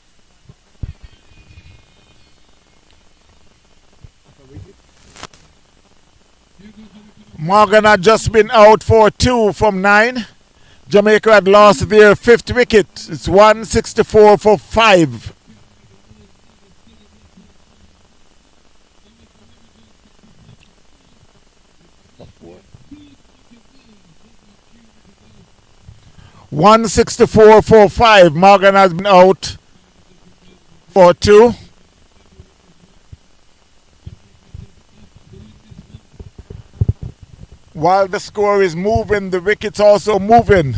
S1: Morgan had just been out for 2 from 9. Jamaica had lost their 5th wicket. It's 164 for 5. $164 for 5. Morgan has been out for 2. While the score is moving, the wicket's also moving.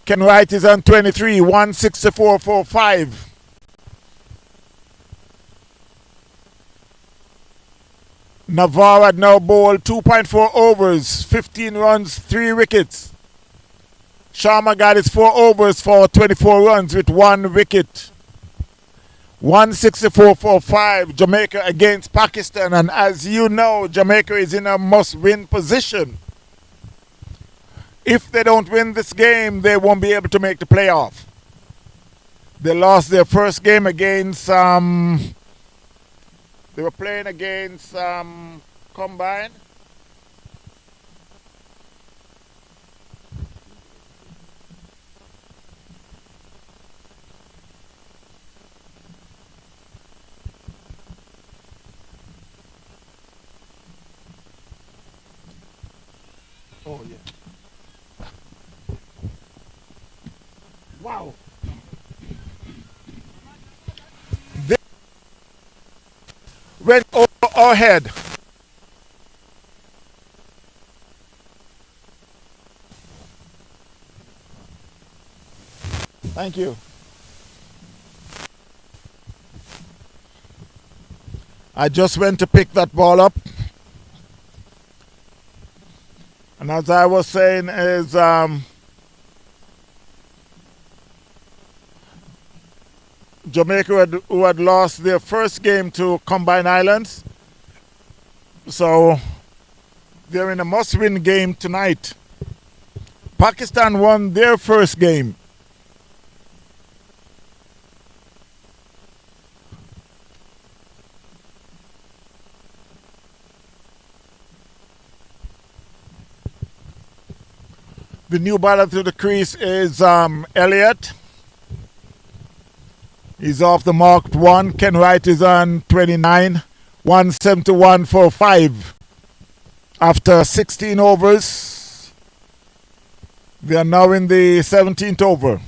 S1: Ken Wright is on 23, 164.45. Navarre had now bowled 2.4 overs, 15 runs, 3 wickets. Sharma got his 4 overs for 24 runs with 1 wicket. 164.45, Jamaica against Pakistan. And as you know, Jamaica is in a must-win position. If they don't win this game, they won't be able to make the playoff. They lost their first game against, they were playing against Combine. Oh, yeah. Wow. They went over our head. Thank you. I just went to pick that ball up. And as I was saying is Jamaica who had lost their first game to Combined Islands. So they're in a must-win game tonight. Pakistan won their first game. The new batter to the crease is Elliott. He's off the marked 1. Ken Wright is on 29. 171 for 5. After 16 overs, they are now in the 17th over.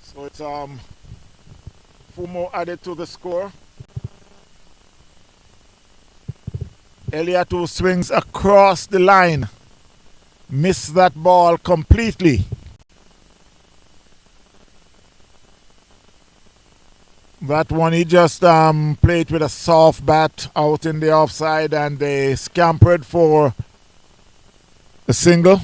S1: So it's 4 more added to the score. Elliott, who swings across the line, missed that ball completely. That one he just played with a soft bat out in the offside, and they scampered for a single.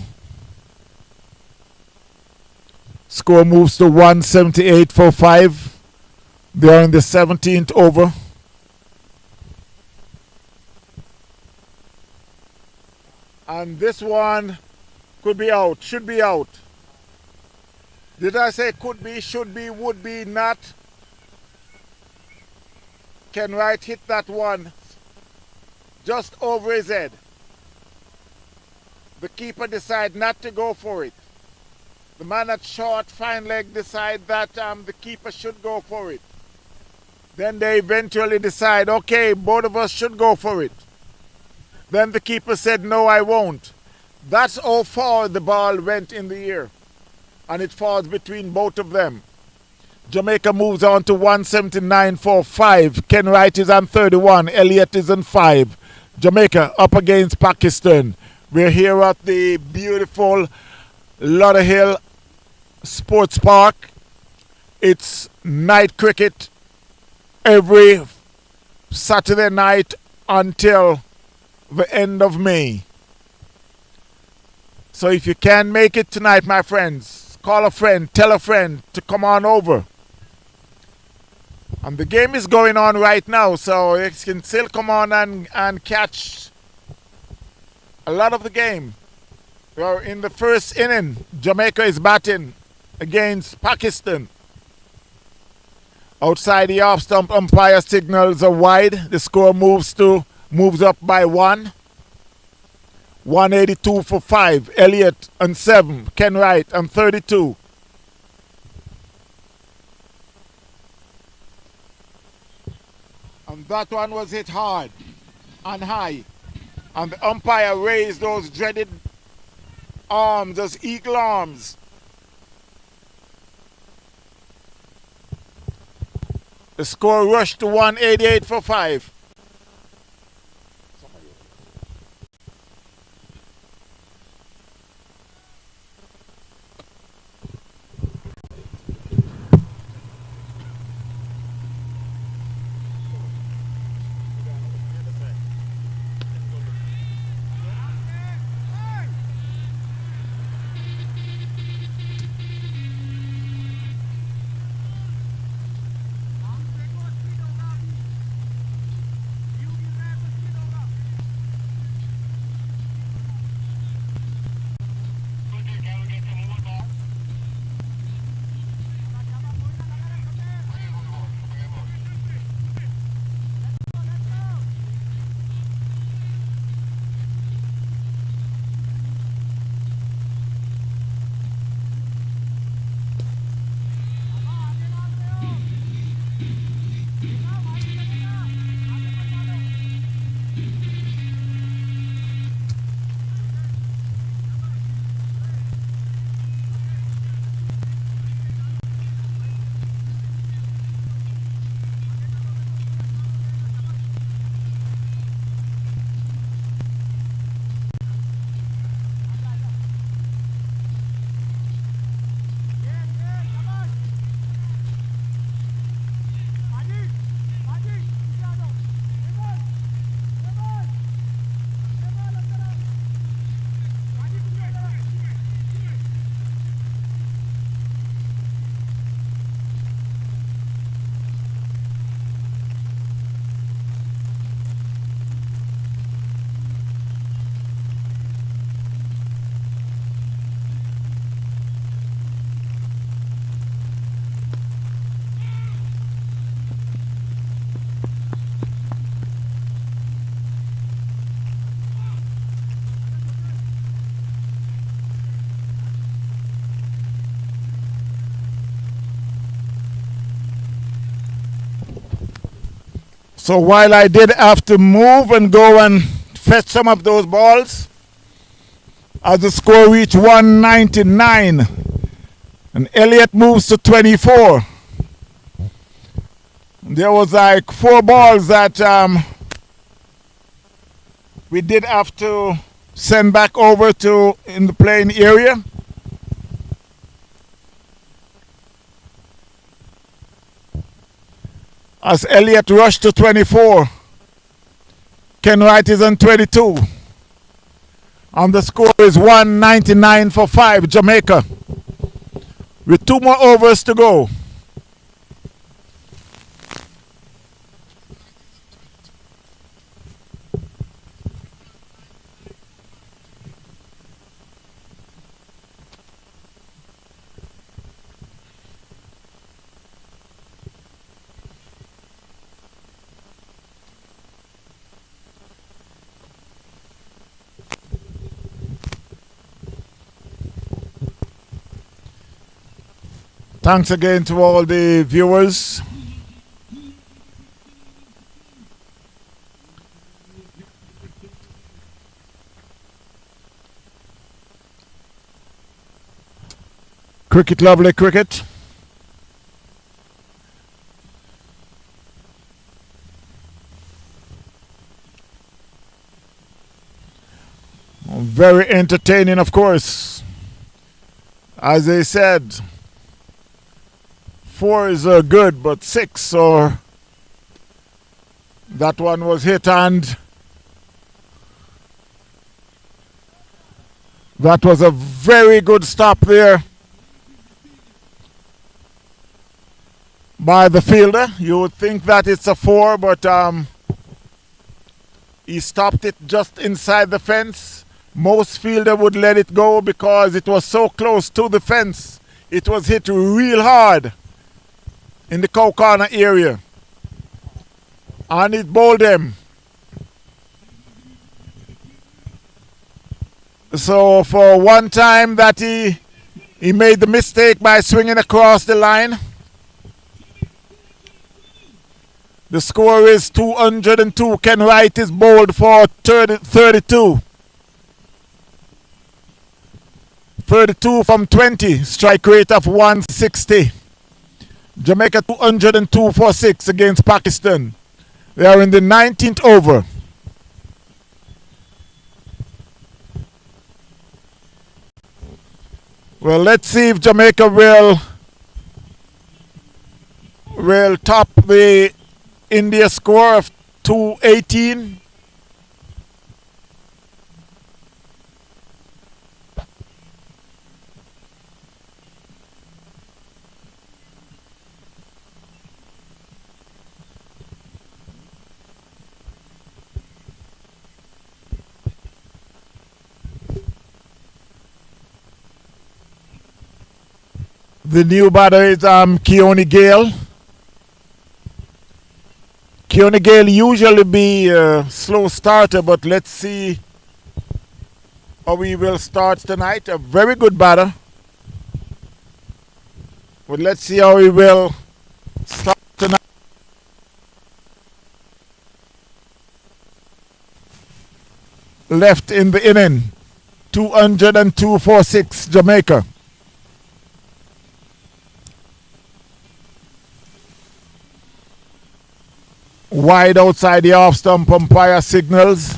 S1: Score moves to 178 for 5. They are in the 17th over. And this one could be out, should be out. Did I say could be, should be, would be, not? Ken Wright hit that one just over his head. The keeper decided not to go for it. The man at short, fine leg decided that the keeper should go for it. Then they eventually decide, okay, both of us should go for it. Then the keeper said, no, I won't. That's how far the ball went in the air. And it falls between both of them. Jamaica moves on to 179 for 5. Ken Wright is on 31. Elliott is on 5. Jamaica up against Pakistan. We're here at the beautiful Lauderhill Sports Park. It's night cricket every Saturday night until the end of May. So if you can make it tonight, my friends, call a friend, tell a friend to come on over. And the game is going on right now, so you can still come on and catch a lot of the game. Well, in the first inning, Jamaica is batting against Pakistan. Outside the off stump, umpire signals are wide. The score moves to moves up by 1. 182 for 5. Elliott on 7. Ken Wright on 32. And that one was hit hard and high. And the umpire raised those dreaded arms, those eagle arms. The score rushed to 188 for 5. So while I did have to move and go and fetch some of those balls, as the score reached 199, and Elliott moves to 24. There was like 4 balls that we did have to send back over to in the playing area. As Elliott rushed to 24, Ken Wright is on 22. And the score is 199 for 5, Jamaica, with 2 more overs to go. Thanks again to all the viewers. Cricket, lovely cricket. Very entertaining, of course. As they said, 4 is good, but 6, or that one was hit, and that was a very good stop there by the fielder. You would think that it's a 4, but he stopped it just inside the fence. Most fielder would let it go because it was so close to the fence. It was hit real hard in the cow corner area, and it bowled him. So for one time that he made the mistake by swinging across the line. The score is 202. Ken Wright is bowled for 32. 32 from 20. Strike rate of 160. Jamaica 202 for 6 against Pakistan. They are in the 19th over. Well, let's see if Jamaica will top the India score of 218. The new batter is Keone Gale. Keone Gale usually be a slow starter, but let's see how he will start tonight. A very good batter. But let's see how he will start tonight. Left in the inning. 202 for 6 Jamaica. Wide outside the off stump, umpire signals.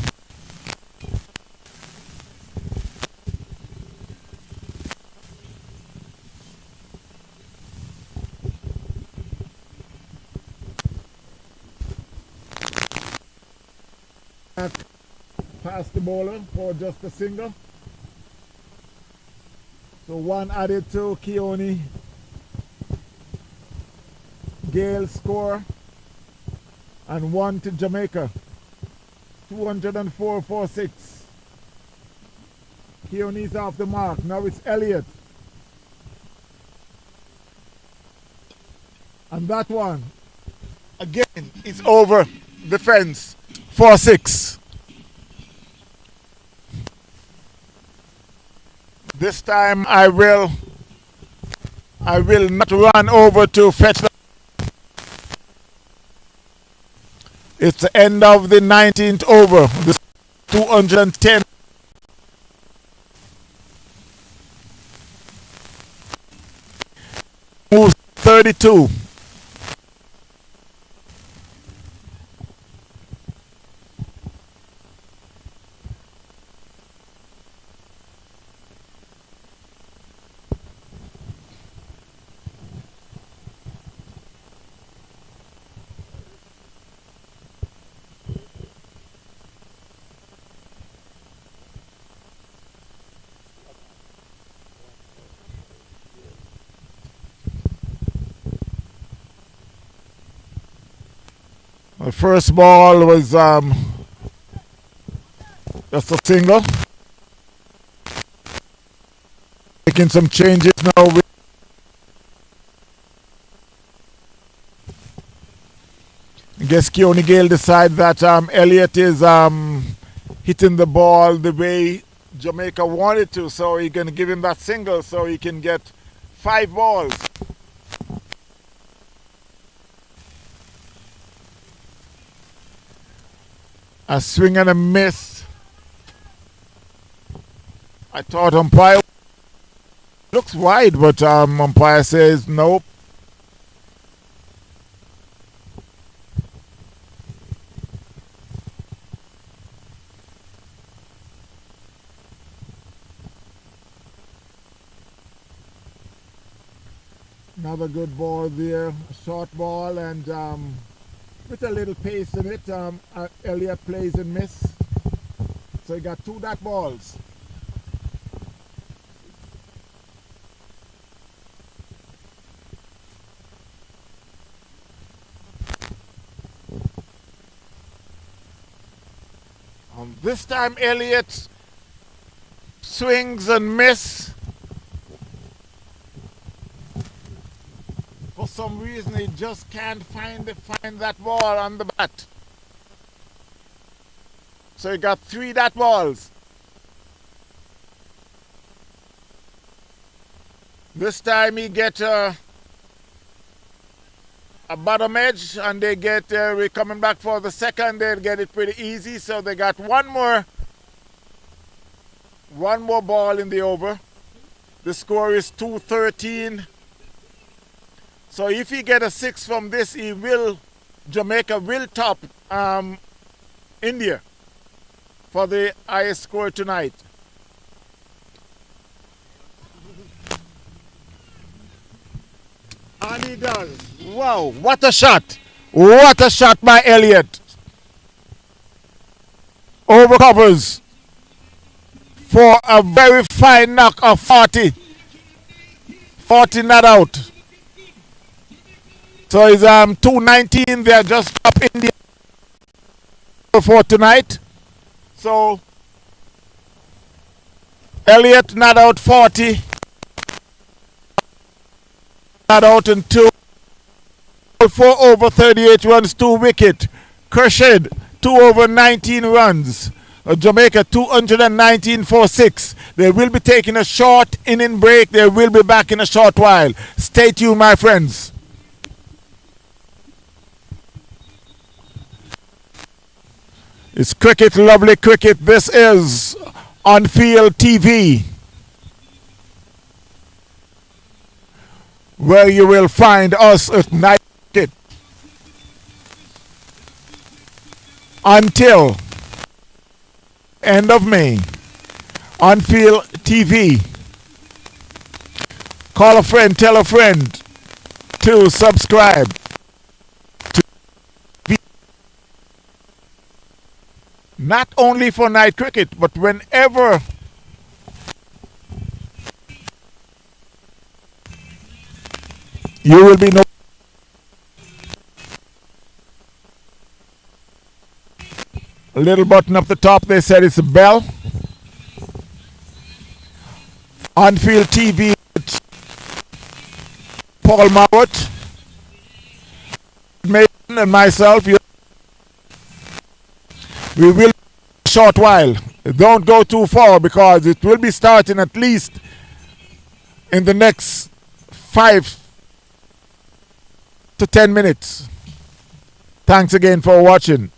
S1: Past the bowler for just a single. So one added to Keone Gale's score. And one to Jamaica. 204 for 6. Keone's off the mark. Now it's Elliott. And that one, again, is over the fence. 4-6. This time I will not run over to fetch the. It's the end of the 19th over. The 210. Moves 32. The first ball was just a single. Making some changes now. I guess Keone Gale decided that Elliott is hitting the ball the way Jamaica wanted to, so he's going to give him that single so he can get 5 balls. A swing and a miss. I thought umpire looks wide, but umpire says nope. Another good ball there, a short ball, and with a little pace in it. Elliott plays and miss. So he got 2 dot balls. This time Elliott swings and miss. For some reason he just can't find that ball on the bat. So he got 3 dot balls. This time he get a bottom edge, and they get we're coming back for the second. They'll get it pretty easy. So they got one more ball in the over. The score is 2-13. So if he get a 6 from this, Jamaica will top India for the highest score tonight. And he does. Wow, what a shot. What a shot by Elliott. Overcovers for a very fine knock of 40. 40 not out. So it's 219. They are just up India for tonight. So Elliott not out 40. Not out in 2. 4 over 38 runs, 2 wicket. Kershed 2 over 19 runs. Jamaica 219 for 6. They will be taking a short inning break. They will be back in a short while. Stay tuned, my friends. It's cricket, lovely cricket. This is On Field TV, where you will find us at night until end of May. On Field TV. Call a friend, tell a friend to subscribe to not only for night cricket, but whenever you will be a little button up the top, they said it's a bell. On Field TV, Paul Mowat, Mason and myself. We will a short while. Don't go too far because it will be starting at least in the next 5 to 10 minutes. Thanks again for watching.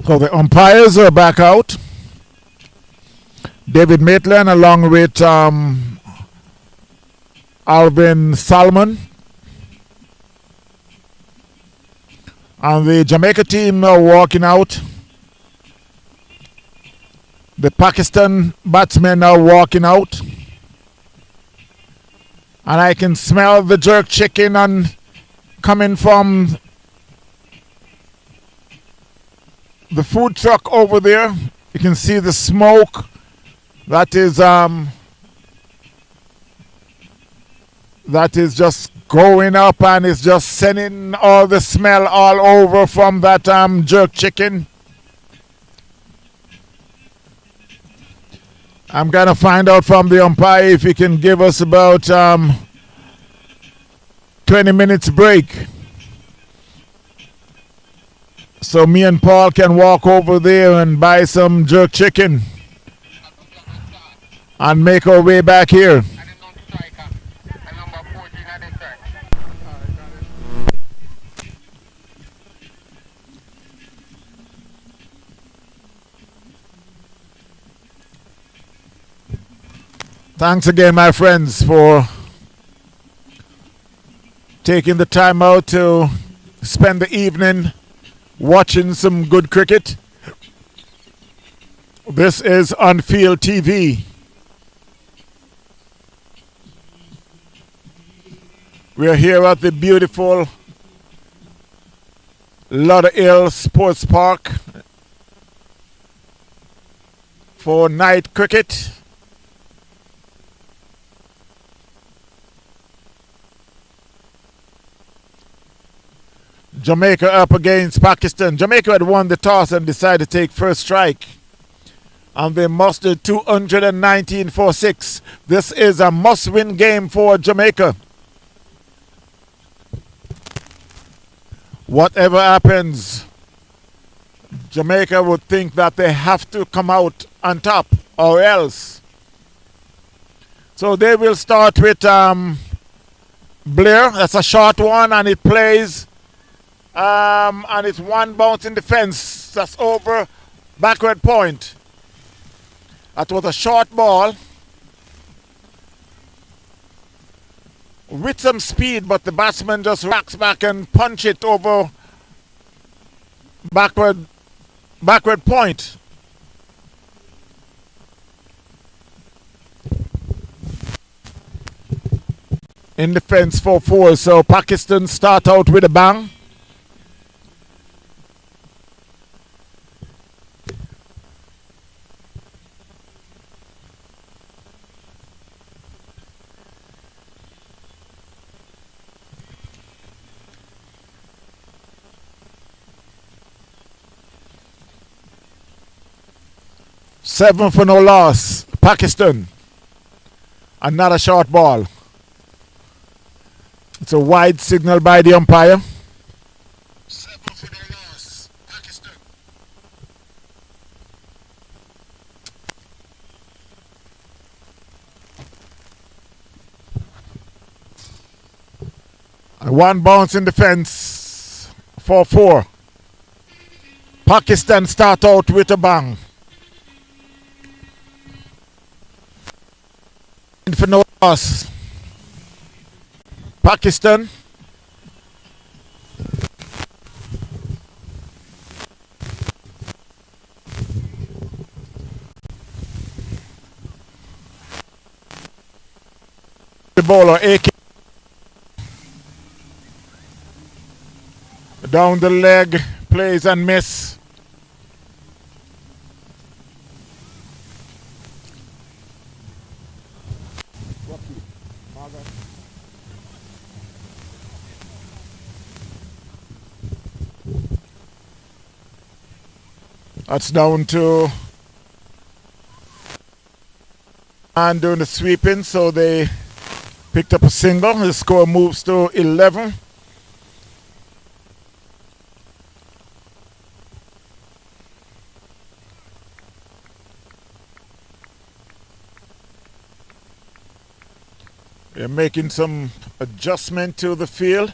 S1: So the umpires are back out. David Maitland along with Alvin Salmon. And the Jamaica team are walking out. The Pakistan batsmen are walking out. And I can smell the jerk chicken and coming from the food truck over there. You can see the smoke that is just going up and it's just sending all the smell all over from that jerk chicken. I'm gonna find out from the umpire if he can give us about 20 minutes break, so me and Paul can walk over there and buy some jerk chicken and make our way back here. Thanks again, my friends, for taking the time out to spend the evening watching some good cricket. This is On Field TV. We're here at the beautiful Lauderhill Sports Park for night cricket. Jamaica up against Pakistan. Jamaica had won the toss and decided to take first strike. And they mustered 219 for 6. This is a must-win game for Jamaica. Whatever happens, Jamaica would think that they have to come out on top or else. So they will start with Blair. That's a short one and it plays. And it's one bounce in defense. That's over backward point. That was a short ball with some speed, but the batsman just racks back and punch it over backward point. In defense for 4. So Pakistan start out with a bang. Seven for no loss. Pakistan. Another short ball. It's a wide signal by the umpire. 7 for no loss. Pakistan. And one bounce in defense for 4. Pakistan start out with a bang. For no loss. Pakistan. The bowler AK down the leg, plays and miss. That's down to and doing the sweeping, so they picked up a single. The score moves to 11. They're making some adjustment to the field.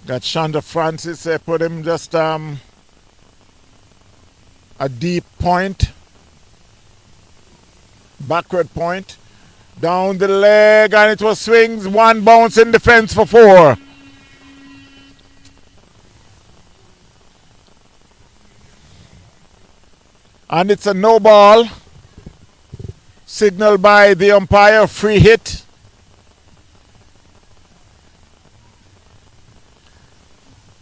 S1: Got Shonda Francis. They put him just a deep point. Backward point. Down the leg, and it was swings. One bounce in defense for 4. And it's a no ball. Signaled by the umpire, free hit.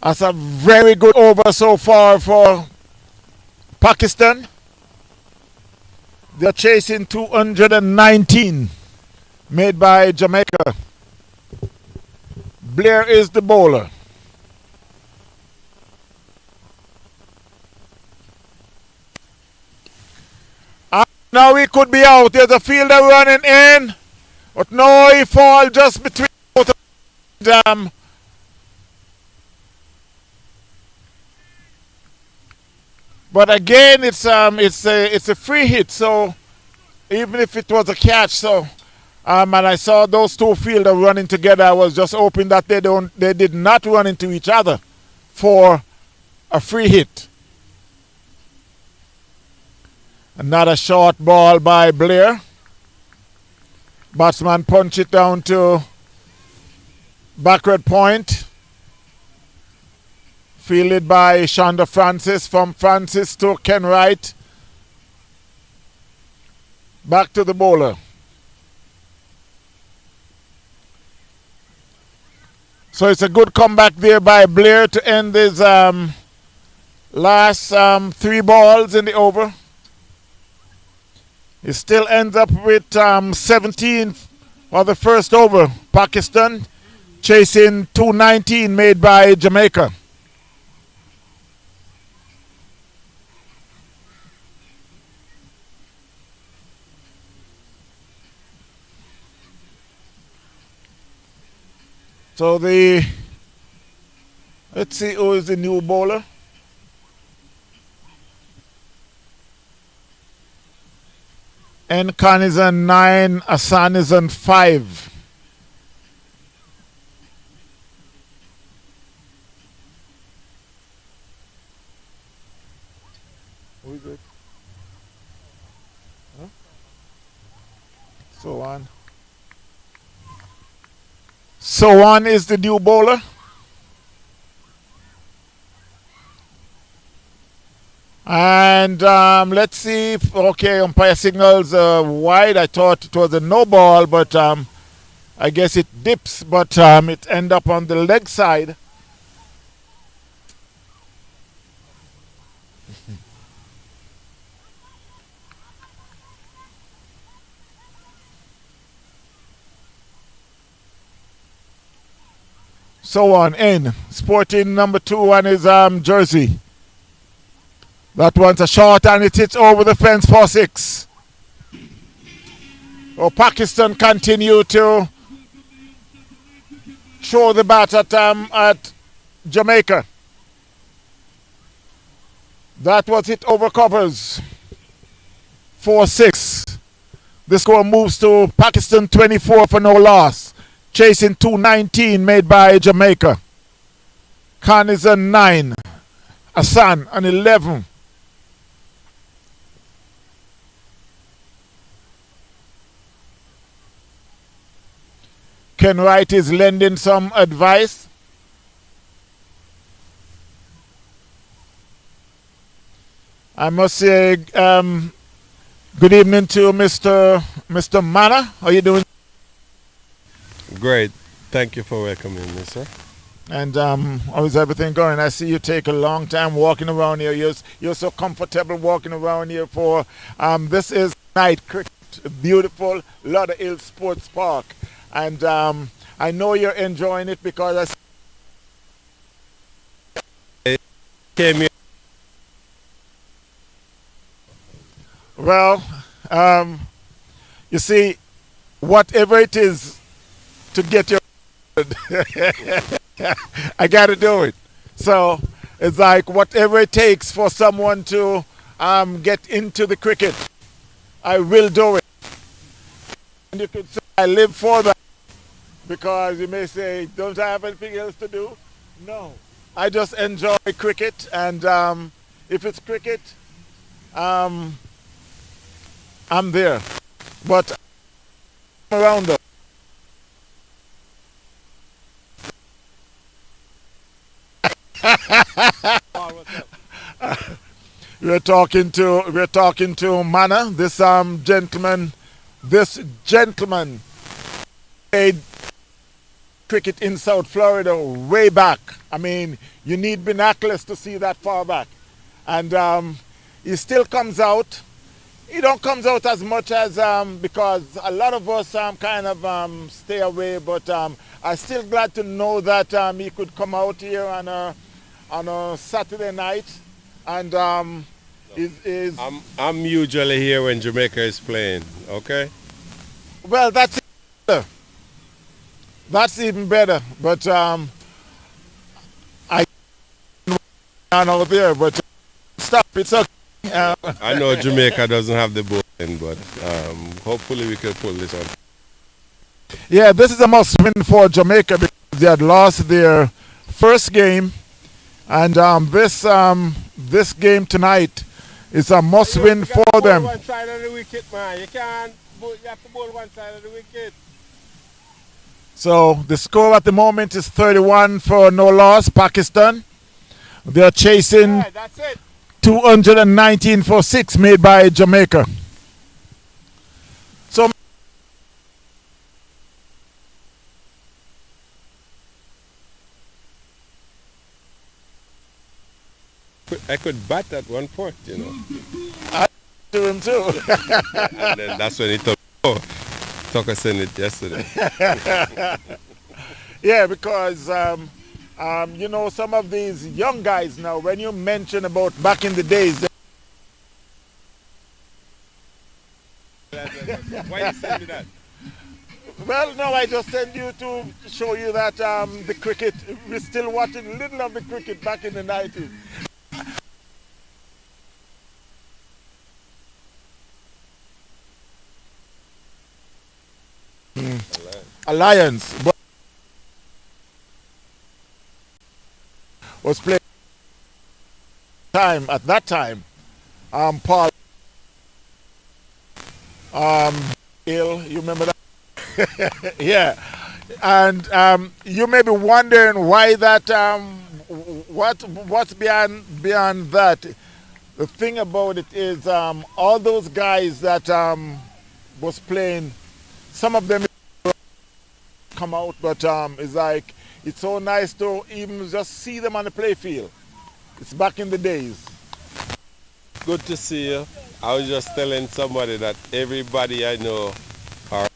S1: That's a very good over so far for Pakistan. They're chasing 219 made by Jamaica. Blair is the bowler. Now he could be out. There's a fielder running in. But no, he fall just between both of them. But again, it's a free hit. So even if it was a catch, so and I saw those two fielders running together, I was just hoping that they did not run into each other for a free hit. Another short ball by Blair. Batsman punch it down to backward point. Fielded by Shonda Francis. From Francis to Ken Wright. Back to the bowler. So it's a good comeback there by Blair to end his last 3 balls in the over. He still ends up with 17 for the first over. Pakistan chasing 219 made by Jamaica. So let's see who is the new bowler. Khan is on 9, Hassan is on 5. Who is it? Huh? So on. So on is the new bowler. And let's see if, okay, umpire signals wide. I thought it was a no ball, but I guess it dips, but it end up on the leg side. So on, in. Sporting number 2 on his jersey. That one's a short and it hits over the fence for 6. Oh, Pakistan continue to throw the bat at Jamaica. That was it over covers. 4-6. The score moves to Pakistan 24 for no loss. Chasing 219 made by Jamaica. Khan is on 9. Hassan on 11. Ken Wright is lending some advice. I must say good evening to Mr. Manna. How are you doing?
S4: Great. Thank you for welcoming me, sir.
S1: And how is everything going? I see you take a long time walking around here. You're so comfortable walking around here for this is night cricket, beautiful Lauderhill Sports Park. And I know you're enjoying it because
S4: I came here.
S1: Well, you see, whatever it is to get your I got to do it. So it's like whatever it takes for someone to get into the cricket, I will do it. And you could say I live for that because you may say, don't I have anything else to do? No. I just enjoy cricket, and if it's cricket, I'm there. But I'm around the
S4: Paul, what's up?
S1: we're talking to Mana. This gentleman played cricket in South Florida way back. I mean, you need binoculars to see that far back. And he still comes out. He don't comes out as much as because a lot of us kind of stay away. But I'm still glad to know that he could come out here on a Saturday night, and is
S4: I'm usually here when Jamaica is playing. Okay.
S1: well. That's even better. That's even better. But I don't know there. But stop. It's okay.
S4: I know Jamaica doesn't have the bowling, but hopefully we can pull this on.
S1: Yeah, this is a must win for Jamaica because they had lost their first game, and this game tonight is a must win for them.
S4: One side of the wicket, man. You have to bowl one side of the wicket.
S1: So the score at the moment is 31 for no loss, Pakistan. They're chasing
S4: Yeah, that's it.
S1: 219 for 6 made by Jamaica. So
S4: I could bat at one point, you know.
S1: to him too.
S4: And then that's when he took. Oh, Tucker sent it yesterday.
S1: Yeah, because you know, some of these young guys now, when you mention about back in the days,
S4: Why you send me that?
S1: well, no, I just send you to show you that the cricket, we're still watching little of the cricket back in the 90s. Alliance but was playing time at that time. Paul Hill, you remember that? Yeah, and you may be wondering why that. What's beyond that? The thing about it is all those guys that was playing. Some of them come out, but it's like it's so nice to even just see them on the play field. It's back in the days.
S4: Good to see you. I was just telling somebody that everybody I know are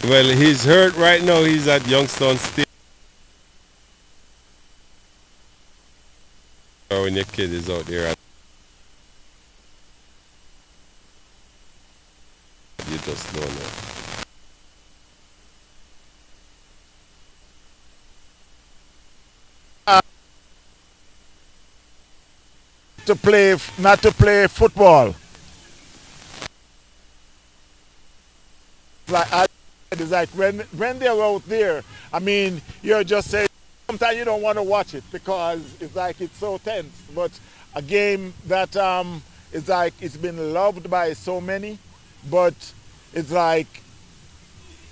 S4: well, he's hurt right now. He's at Youngstown State. Or when your kid is out there, you just don't know.
S1: Not to play football. It's like when they're out there, I mean, you're just saying, sometimes you don't want to watch it because it's like it's so tense. But a game that is like it's been loved by so many, but it's like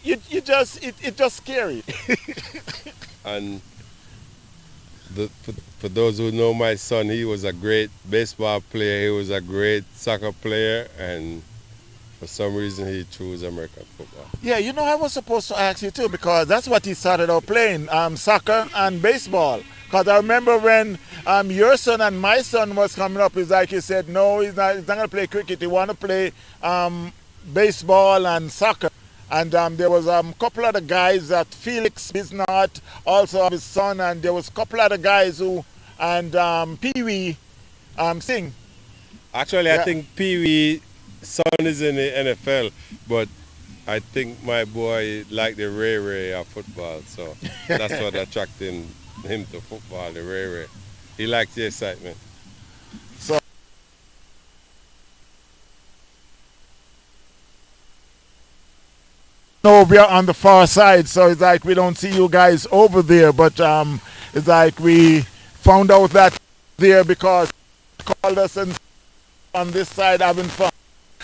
S1: it's just scary.
S4: And for those who know my son, he was a great baseball player. He was a great soccer player, and for some reason he chose American football.
S1: Yeah, you know, I was supposed to ask you too because that's what he started out playing, soccer and baseball. Because I remember when your son and my son was coming up, it's like he said, no, he's not going to play cricket. He want to play baseball and soccer. And there was a couple other guys that Felix Bisnart, also his son, and there was a couple other guys who, and Pee Wee Singh.
S4: Actually,
S1: Yeah.
S4: I think Pee Wee son is in the NFL, but I think my boy like the Ray Ray of football, so that's what attracted him to football, the Ray Ray. He likes the excitement.
S1: So over on the far side, so it's like we don't see you guys over there, but it's like we found out that there because called us and on this side having fun.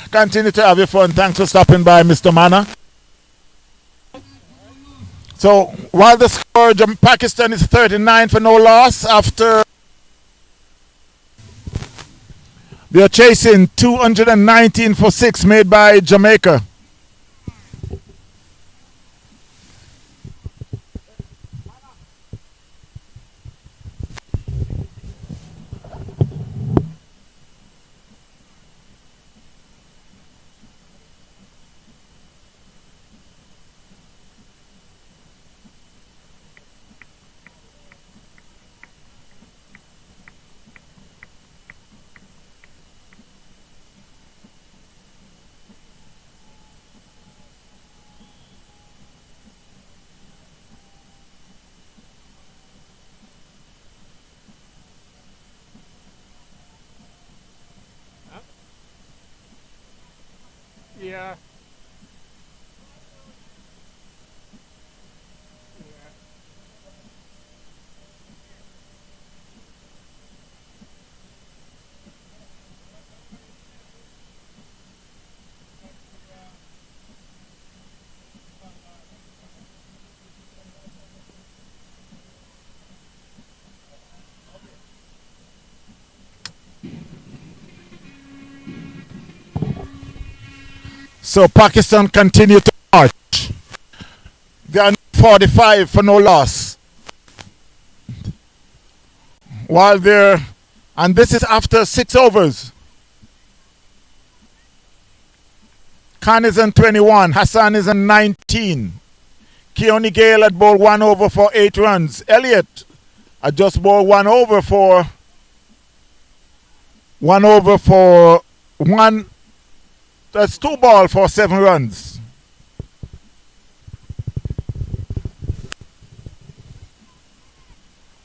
S1: Continue to have your fun. Thanks for stopping by, Mr. Mana. So while the score, Pakistan is 39 for no loss after they're chasing 219 for 6 made by Jamaica.
S3: Yeah.
S1: So Pakistan continue to march. They are 45 for no loss. While they're, and this is after 6 overs. Khan is on 21, Hassan is on 19. Keone Gale had bowled 1 over for 8 runs. Elliott had just bowled 1 over for 1. That's 2 ball for 7 runs.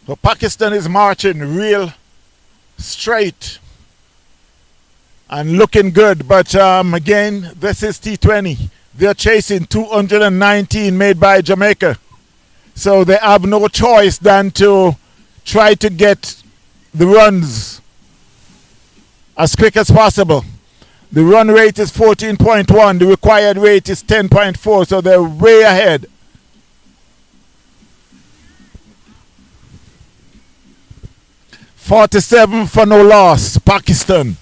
S1: So Pakistan is marching real straight and looking good. But again, this is T20. They're chasing 219 made by Jamaica. So they have no choice than to try to get the runs as quick as possible. The run rate is 14.1. The required rate is 10.4. So they're way ahead. $47 for no loss, Pakistan.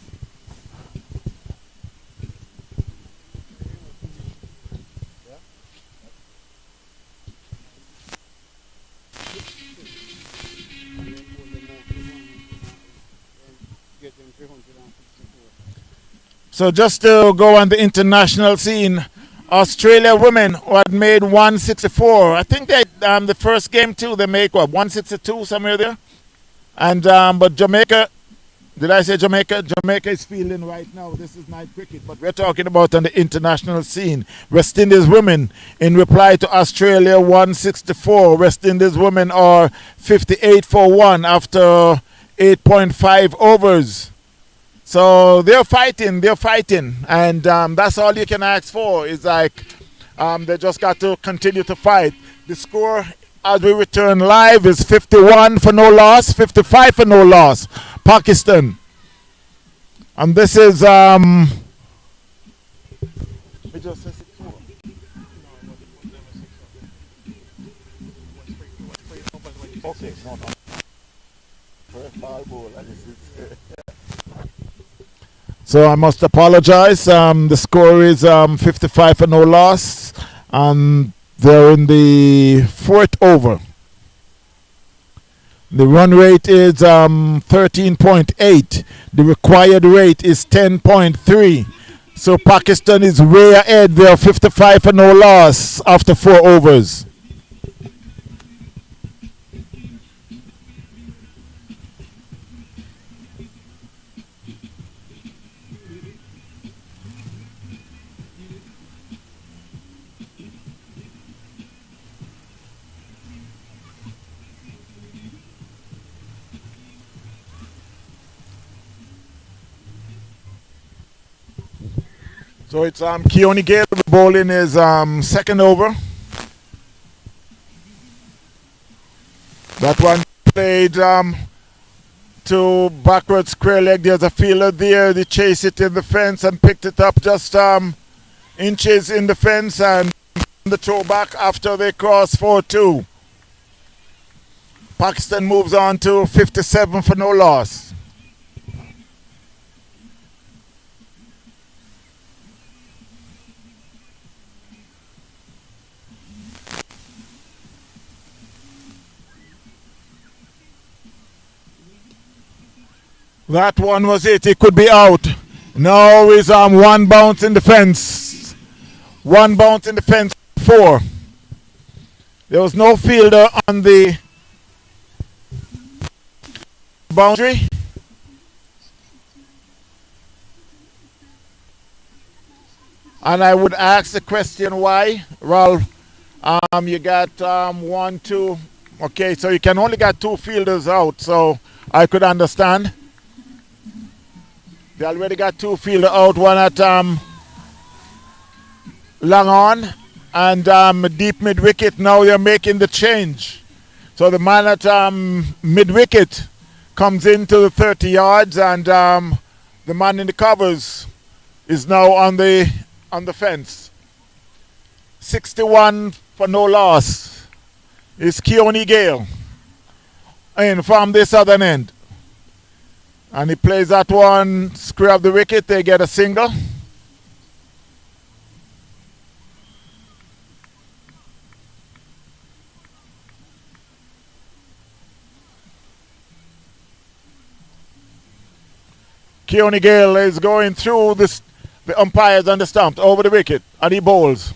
S1: So just to go on the international scene, Australia women had made 164. I think they the first game too they make what 162 somewhere there. And but Jamaica, did I say Jamaica? Jamaica is feeling right now. This is night cricket, but we're talking about on the international scene. West Indies women in reply to Australia 164. West Indies women are 58 for 1 after 8.5 overs. So they're fighting, and that's all you can ask for. Is like they just got to continue to fight. The score as we return live is 51 for no loss, 55 for no loss, Pakistan. And this is okay, no. So I must apologize. The score is 55 for no loss. They're in the 4th over. The run rate is 13.8. The required rate is 10.3. So Pakistan is way ahead. They're 55 for no loss after 4 overs. So it's Keone Gale bowling his second over. That one played to backward square leg. There's a fielder there. They chased it in the fence and picked it up just inches in the fence and the throwback after they cross 4-2. Pakistan moves on to 57 for no loss. That one was it. It could be out. Now is one bounce in the fence. One bounce in the fence. 4. There was no fielder on the boundary. And I would ask the question why. Well, you got 1, 2. Okay, so you can only get 2 fielders out. So I could understand. They already got 2 fielders out. One at long on and deep mid wicket. Now they're making the change. So the man at mid wicket comes into the 30 yards and the man in the covers is now on the fence. 61 for no loss is Keone Gale in from the southern end. And he plays that one square of the wicket. They get a single. Keone Gale is going through the umpires and the stumps over the wicket, and he bowls.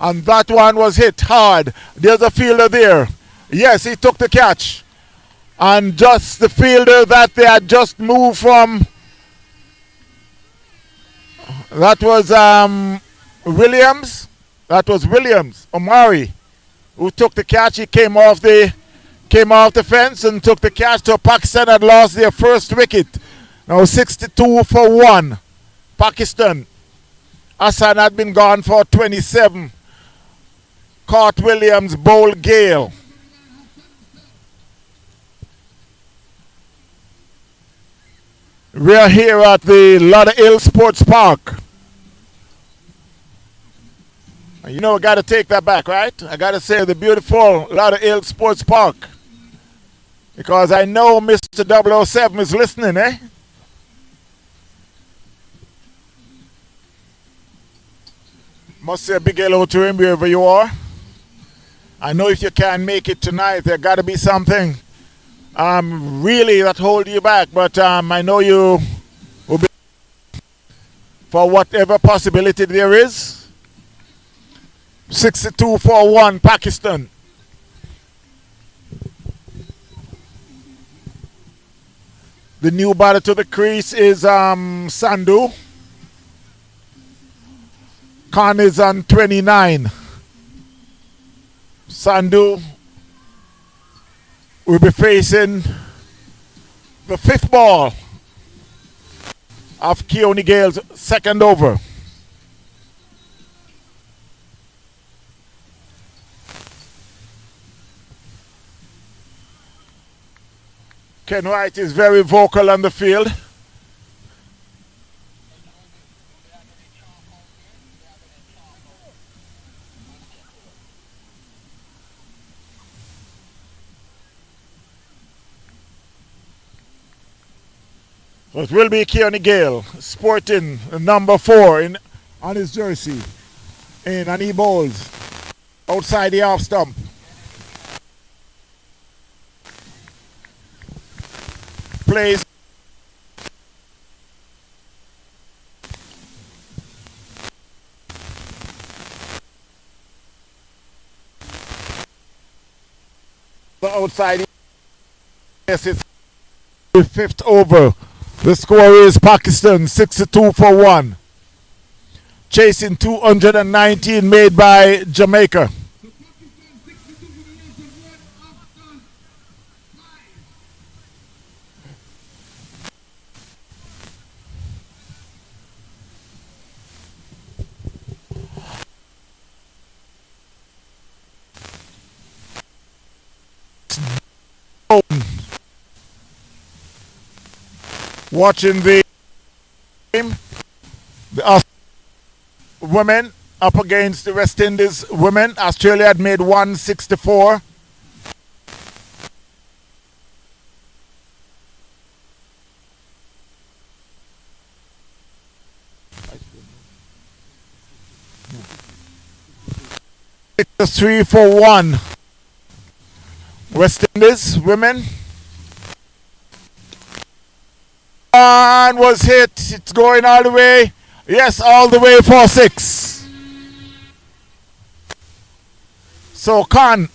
S1: And that one was hit hard. There's a fielder there. Yes, he took the catch. And just the fielder that they had just moved from, that was Williams. That was Williams, Omari, who took the catch. He came off the fence and took the catch. So Pakistan had lost their first wicket. Now 62 for 1. Pakistan. Hassan had been gone for 27. Caught Williams, bowled Gale. We're here at the Lauderhill Sports Park. You know, I got to take that back, right? I got to say the beautiful Lauderhill Sports Park. Because I know Mr. 007 is listening, eh? Must say a big hello to him wherever you are. I know if you can't make it tonight, there got to be something really that hold you back, but I know you will be for whatever possibility there is. 62 for 1 Pakistan. The new batter to the crease is Sandhu. Khan is on 29. Sandhu will be facing the 5th ball of Keone Gale's second over. Ken White is very vocal on the field. So it will be Keone Gale sporting number 4 on his jersey. And he bowls outside the off stump. Plays the outside. Yes, it's the 5th over. The score is Pakistan 62 for 1. Chasing 219 made by Jamaica. watching the game. The women up against the West Indies women. Australia had made 164. It's 3-1. West Indies women. And was hit. It's going all the way. Yes, all the way for 6. So Khan.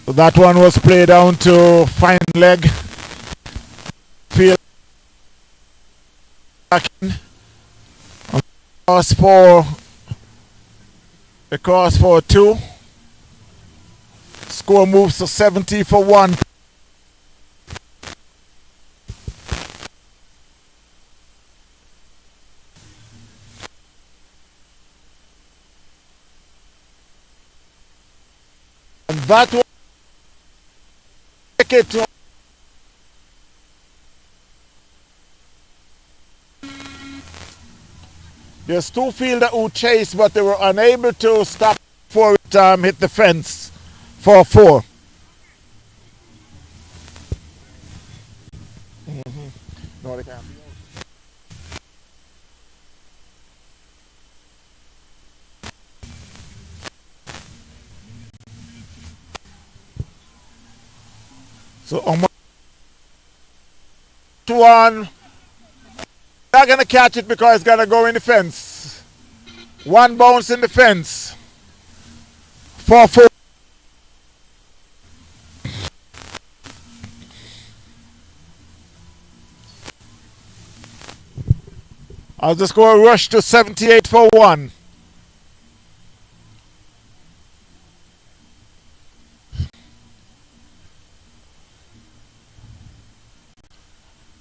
S1: That one was played down to fine leg. Field across for 2. Score moves to 70-1. And that was it. There's 2 fielders who chased, but they were unable to stop before it hit the fence for 4. No, they can't. So almost 1. Not gonna catch it because it's gonna go in the fence. 1 bounce in the fence. 4-4. I'll just go a rush to 78-1.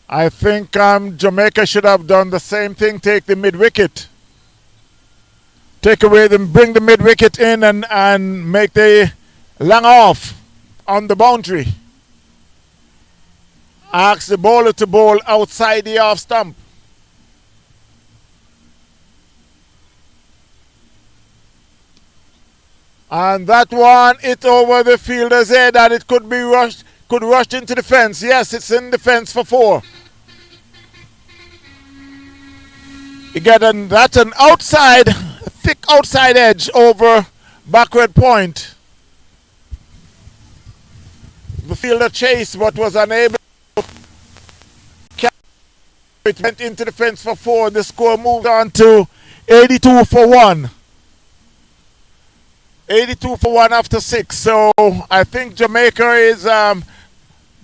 S1: I think Jamaica should have done the same thing, take the mid-wicket. Take away them, bring the mid-wicket in and make the long off on the boundary. Ask the bowler to bowl outside the off stump. And that one hit over the fielder's head and it could be rushed, could rush into the fence. Yes, it's in the fence for 4. You get that's an outside, thick outside edge over backward point. The fielder chased but was unable to catch it. Went into the fence for 4. The score moved on to 82-1. 82-1 after 6. So I think Jamaica is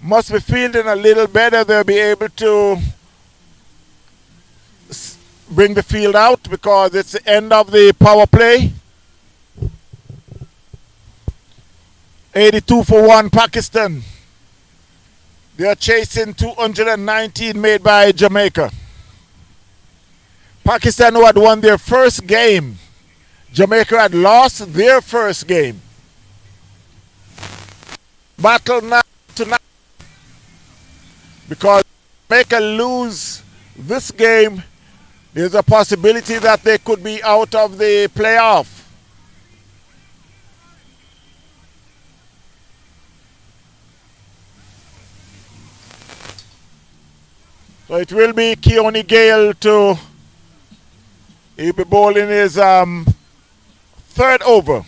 S1: must be fielding a little better. They'll be able to bring the field out because it's the end of the power play. 82-1 Pakistan. They are chasing 219 made by Jamaica. Pakistan, who had won their first game, Jamaica had lost their first game. Battle now tonight because Jamaica lose this game. There's a possibility that they could be out of the playoff. So it will be Keone Gale he'll be bowling his 3rd over.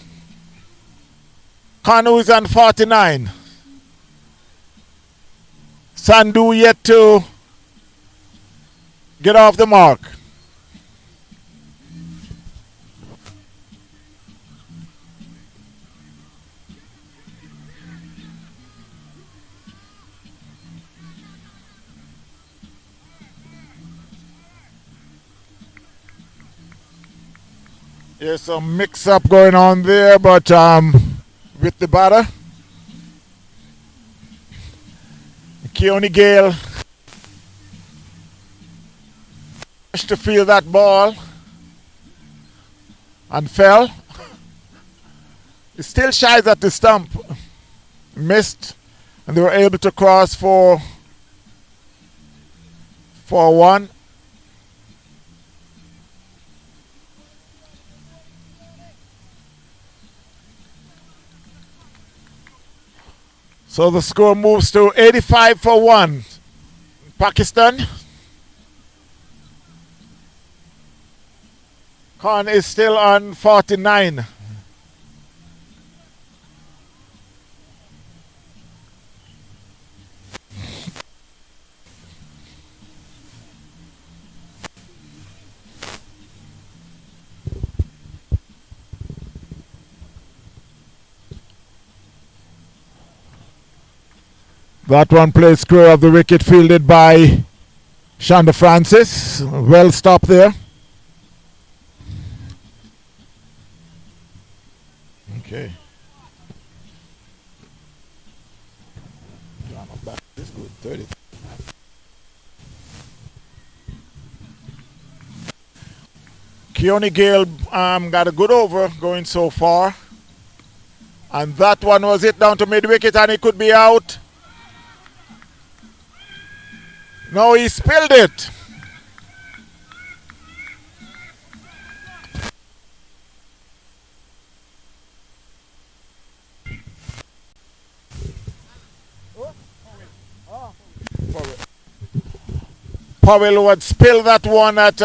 S1: Kanu is on 49. Sandhu yet to get off the mark. There's some mix-up going on there, but with the batter. Keone Gale to field that ball and fell. He still shies at the stump. Missed, and they were able to cross for one. So the score moves to 85-1. Pakistan. Khan is still on 49. That one plays square of the wicket, fielded by Shonda Francis. Well stopped there. Okay. This good, 30. Keone Gale got a good over going so far. And that one was hit down to mid-wicket and he could be out. No, he spilled it. Powell would spill that one at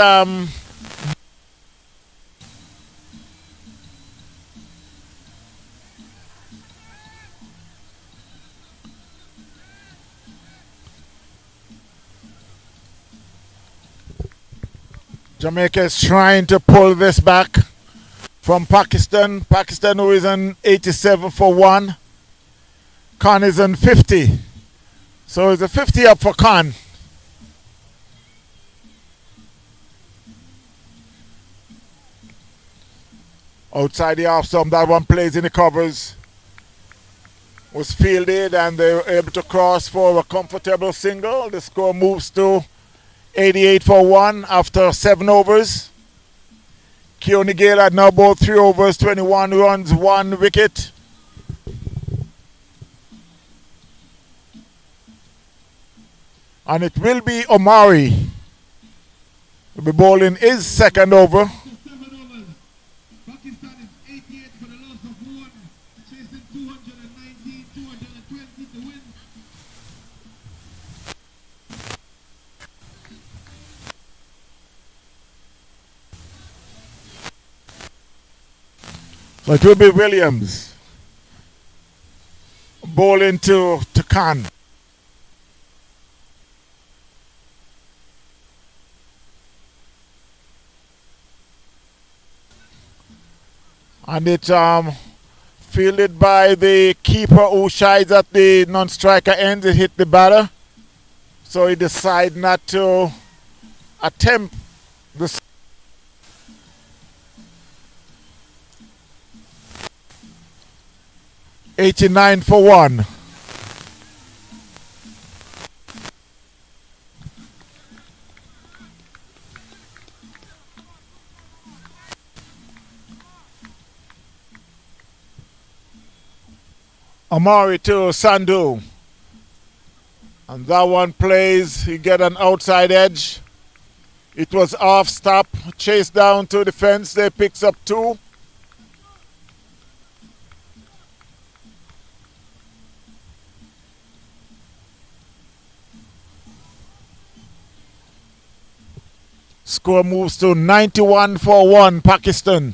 S1: Jamaica is trying to pull this back from Pakistan. Pakistan, who is on 87-1. Khan is on 50. So it's a 50 up for Khan. Outside the off stump, that one plays in the covers. Was fielded and they were able to cross for a comfortable single. The score moves to 88-1 after 7 overs. Keone Gale had now bowled 3 overs, 21 runs, 1 wicket. And it will be Omari. Will be bowling his second over.
S2: Pakistan is 88 for the loss of 1, chasing 219, 220 to win.
S1: So it will be Williams bowling to Khan. And it's fielded by the keeper who shies at the non-striker end. It hit the batter. So he decided not to attempt the 89-1. Amari to Sandhu. And that one plays, he get an outside edge. It was off stop, chased down to the fence, they picks up 2. Score moves to 91-1 Pakistan.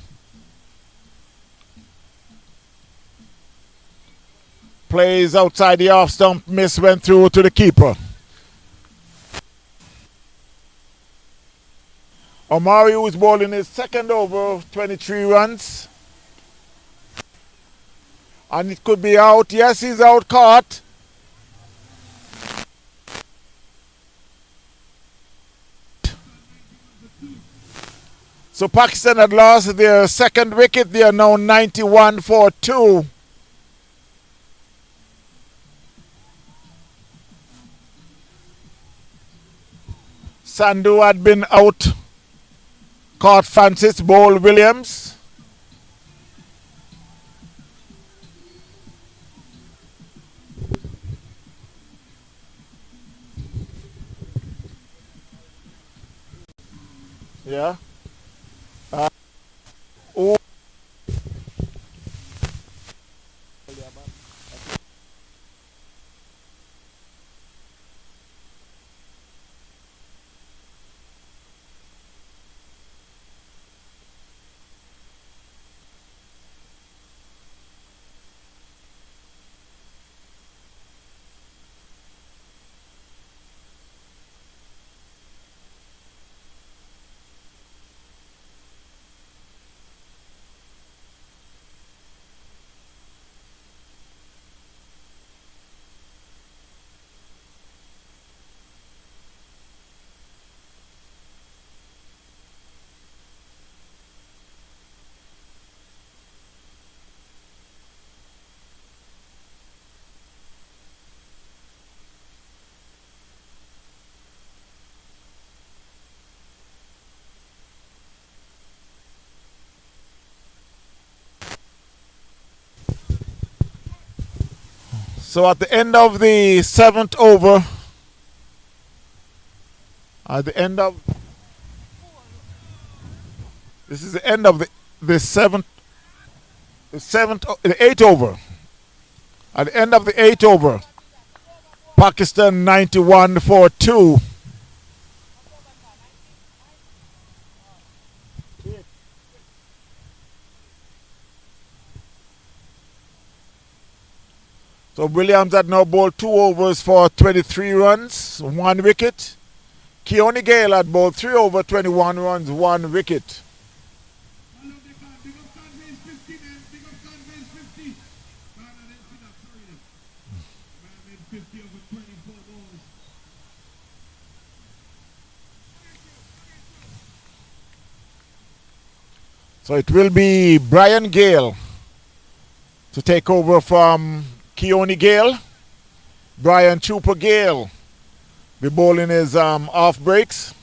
S1: Plays outside the off stump, miss, went through to the keeper. Omari was bowling his second over, 23 runs. And it could be out. Yes, he's out caught. So Pakistan had lost their second wicket. They are now 91-2. Sandu had been out. Caught Francis Ball Williams. Yeah. Oh. So at the end of the 7th over, at the end of this is the end of the 7th, the 8th over. At the end of the 8th over, Pakistan 91 for 2. So Williams had now bowled 2 overs for 23 runs, 1 wicket. Keone Gale had bowled 3 over 21 runs, 1 wicket.
S2: I love the man. Big up Sundays 50, man. Big up Sundays 50. Man, I didn't see that. Sorry. Man made 50 over 24 balls.
S1: So it will be Brian Gale to take over from Keone Gale. Brian Trooper Gale be bowling his off breaks.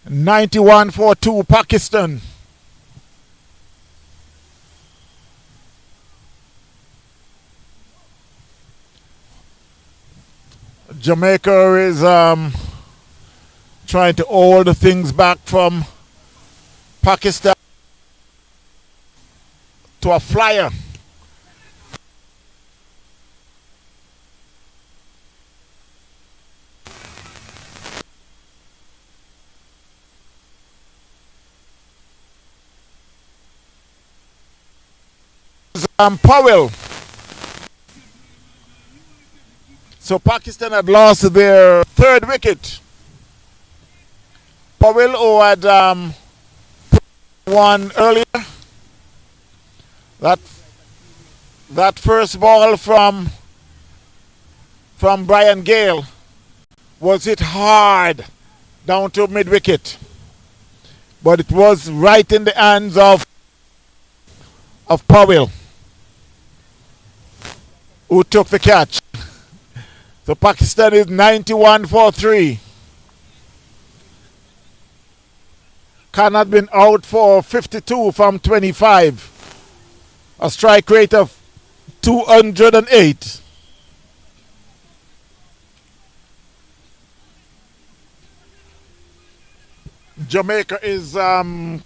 S1: "91 for 2 Pakistan." Jamaica is trying to hold things back from Pakistan to a flyer. Powell. So Pakistan had lost their 3rd wicket. Powell, who had won earlier. That first ball from Brian Gale was hit hard down to mid wicket, but it was right in the hands of Powell, who took the catch. So Pakistan is 91 for 3. Khan had been out for 52 from 25. A strike rate of 208. Jamaica is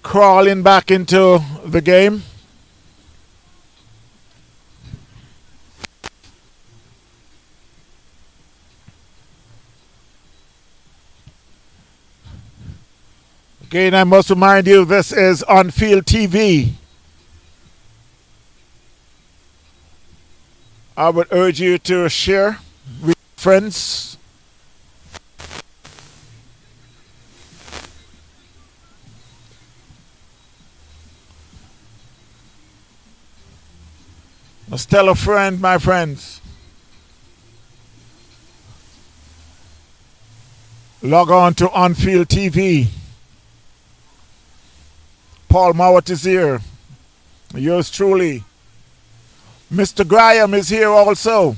S1: crawling back into the game. Again, I must remind you, this is On Field TV. I would urge you to share with friends. Let's tell a friend, my friends. Log on to On Field TV. Paul Mowat is here. Yours truly. Mr. Graham is here also.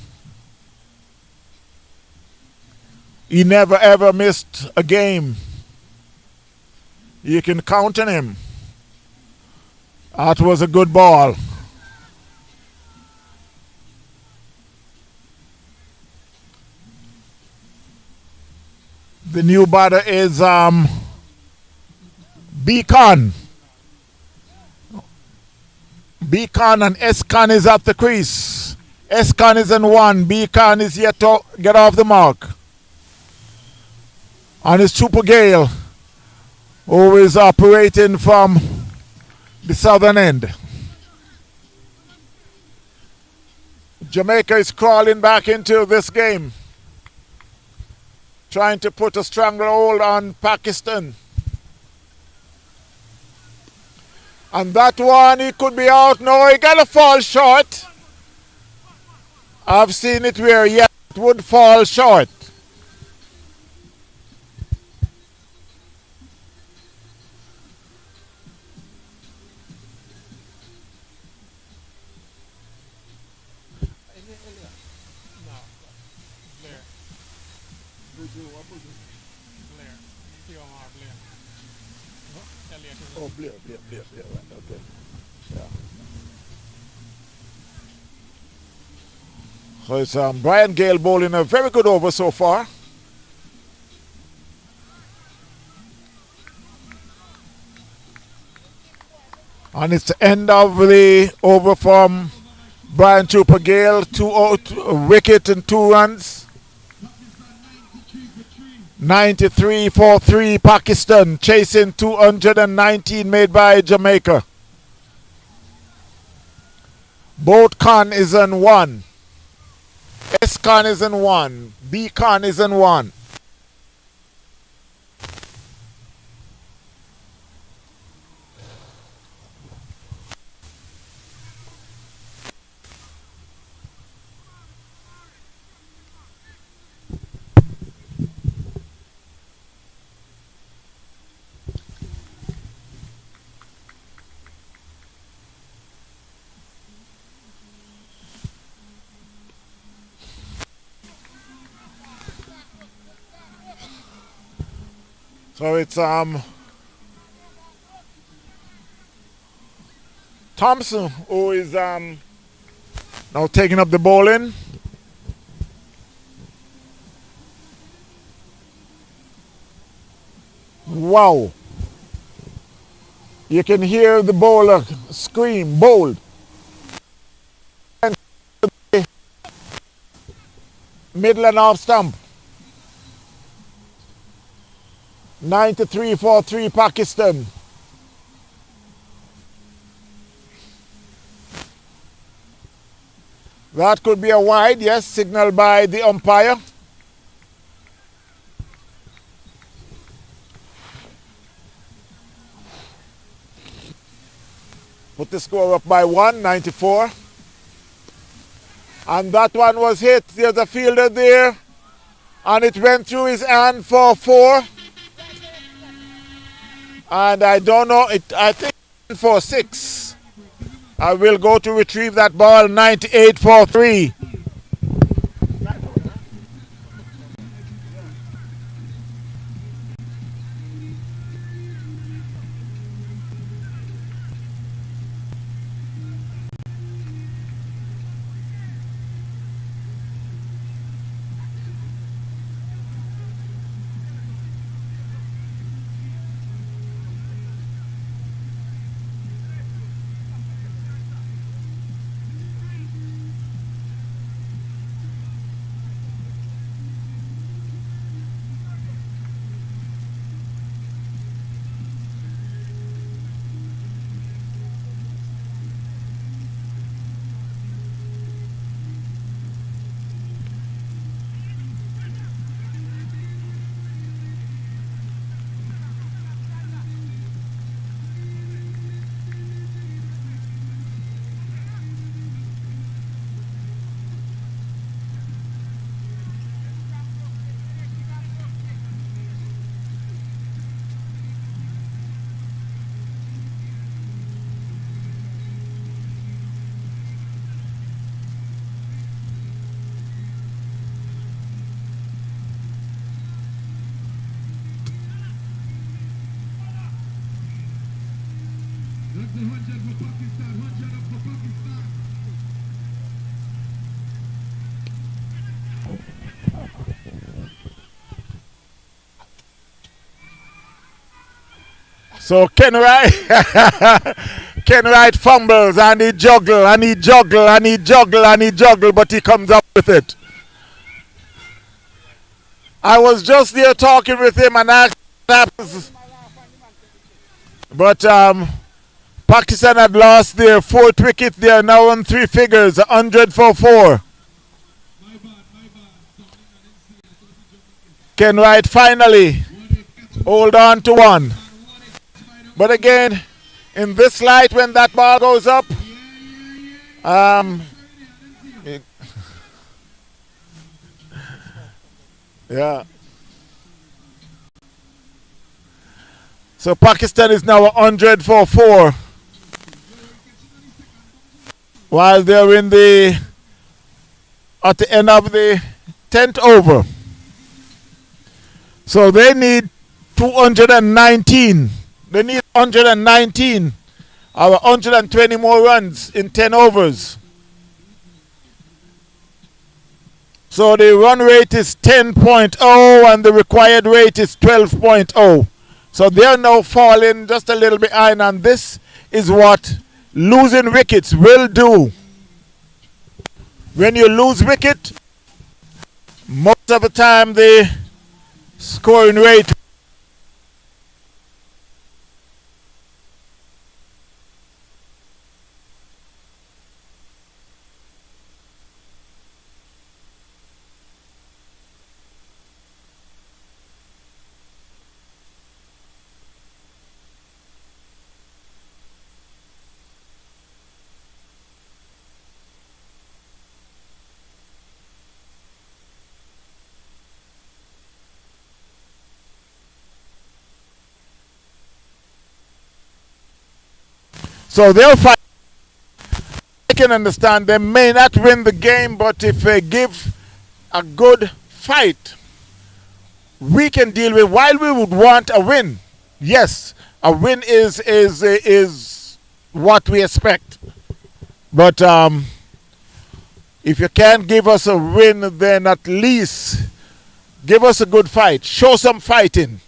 S1: He never ever missed a game. You can count on him. That was a good ball. The new batter is Beacon. Beacon and Escon is at the crease. Escon is in one. Beacon is yet to get off the mark. And it's Super Gale, who is operating from the southern end. Jamaica is crawling back into this game, trying to put a stranglehold on Pakistan. And that one, he could be out. No, he got to fall short. I've seen it where, yes, it would fall short. Oh, Blair, right, okay. Yeah. So it's Brian Gale bowling a very good over so far. And it's the end of the over from Brian Super Gale. 2 out, wicket and 2 runs. 93 for 3 Pakistan, chasing 219 made by Jamaica. Both Khan is in 1. S Khan is in 1. B Khan is in 1. So it's Thompson who is now taking up the bowling. Wow. You can hear the bowler scream, bold. Middle and off stump. 93 for 3 Pakistan. That could be a wide, yes, signaled by the umpire. Put the score up by 1, 94. And that one was hit. There's a fielder there. And it went through his hand for 4. And I don't know, I think for 6. I will go to retrieve that ball. 98 for 3.
S2: That's 100 for Pakistan. 100 up for Pakistan.
S1: So Ken Wright, Ken Wright fumbles and he juggle and he juggle and he juggle and he juggle, but he comes up with it. I was just there talking with him and asked what happens. But Pakistan had lost their fourth wicket. They are now on three figures, 100 for 4.
S2: My bad. Sorry, I didn't see it. I thought he jumped.
S1: Ken Wright finally hold on to one. But again, in this light, when that ball goes up, yeah. So Pakistan is now 100 for 4. While they're at the end of the 10th over. So they need 219. They need 119 or 120 more runs in 10 overs. So the run rate is 10.0 and the required rate is 12.0. So they're now falling just a little behind, and this is what losing wickets will do. When you lose wicket, most of the time the scoring rate so they'll fight. I can understand they may not win the game, but if they give a good fight, we can deal with. While we would want a win, yes, a win is what we expect. But if you can't give us a win, then at least give us a good fight. Show some fighting.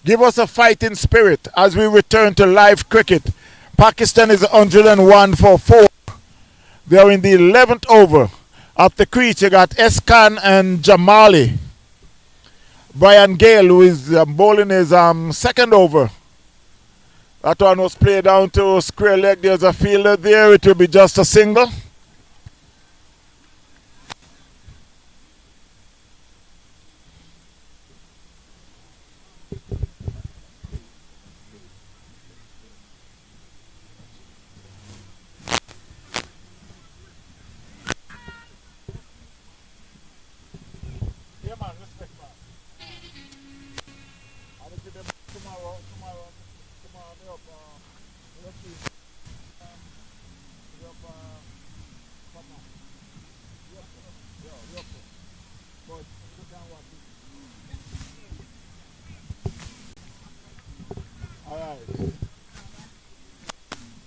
S1: Give us a fighting spirit as we return to live cricket. Pakistan is 101 for 4. They are in the 11th over. At the crease, you got Eskan and Jamali. Brian Gale, who is bowling his second over. That one was played down to square leg. There's a fielder there. It will be just a single.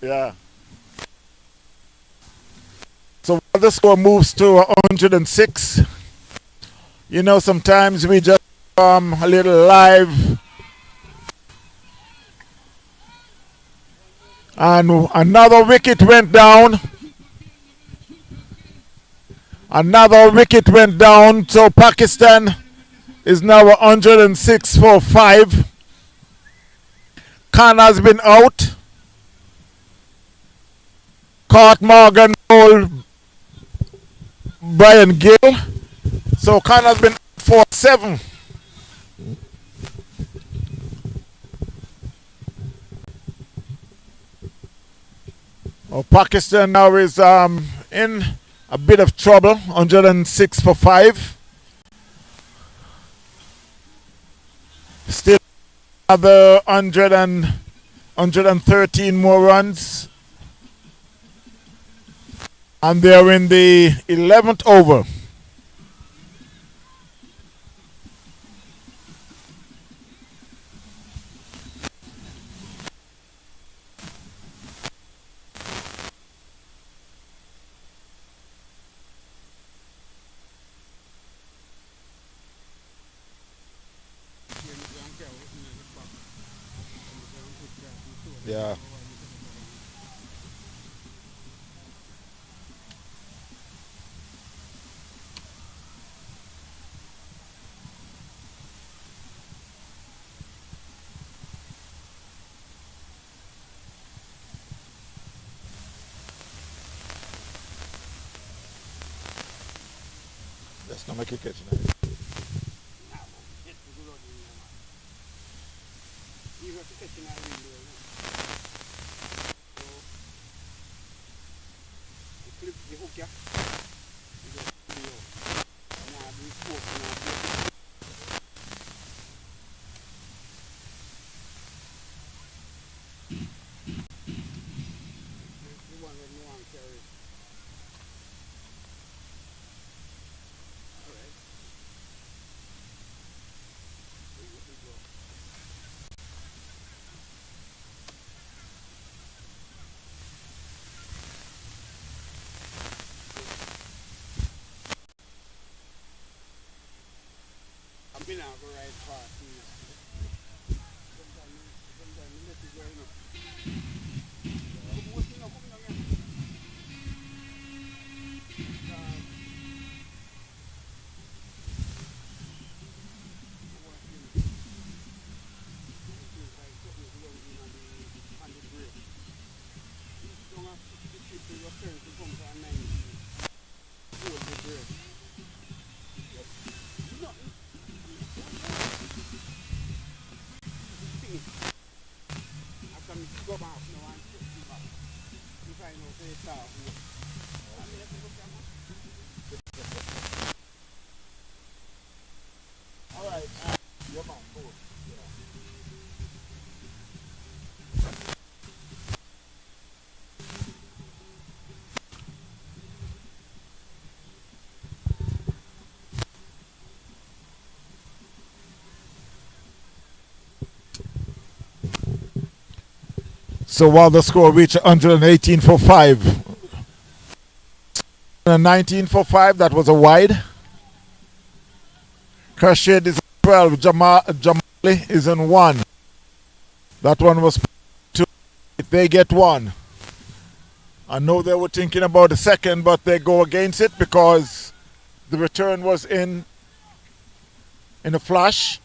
S1: Yeah. So while the score moves to 106, you know, sometimes we just a little live. And another wicket went down. Another wicket went down. So Pakistan is now 106 for 5. Khan has been out. Caught Morgan bowled Brian Gill. So Khan has been for 7. Pakistan now is in a bit of trouble. 106 for 5. Still another 113 more runs. And they're in the 11th over. Yeah. That's not make it catch now.
S3: Hit the good on you, man. You got to catch in that window, you know. So, you clip the hook, yeah. You just pull it out. Now, do smoke, now, the one that no one carry. Alright. There you go. I've been out go right past, you know. Sometimes you let it go, you know. Come on, you know, yeah.
S1: All right. Yeah, man. Go. So while the score reached 118 for 5, and 19 for 5, that was a wide. Khurshid is 12, Jamali is in 1. That one was 2. If they get 1. I know they were thinking about the second, but they go against it because the return was in a flash.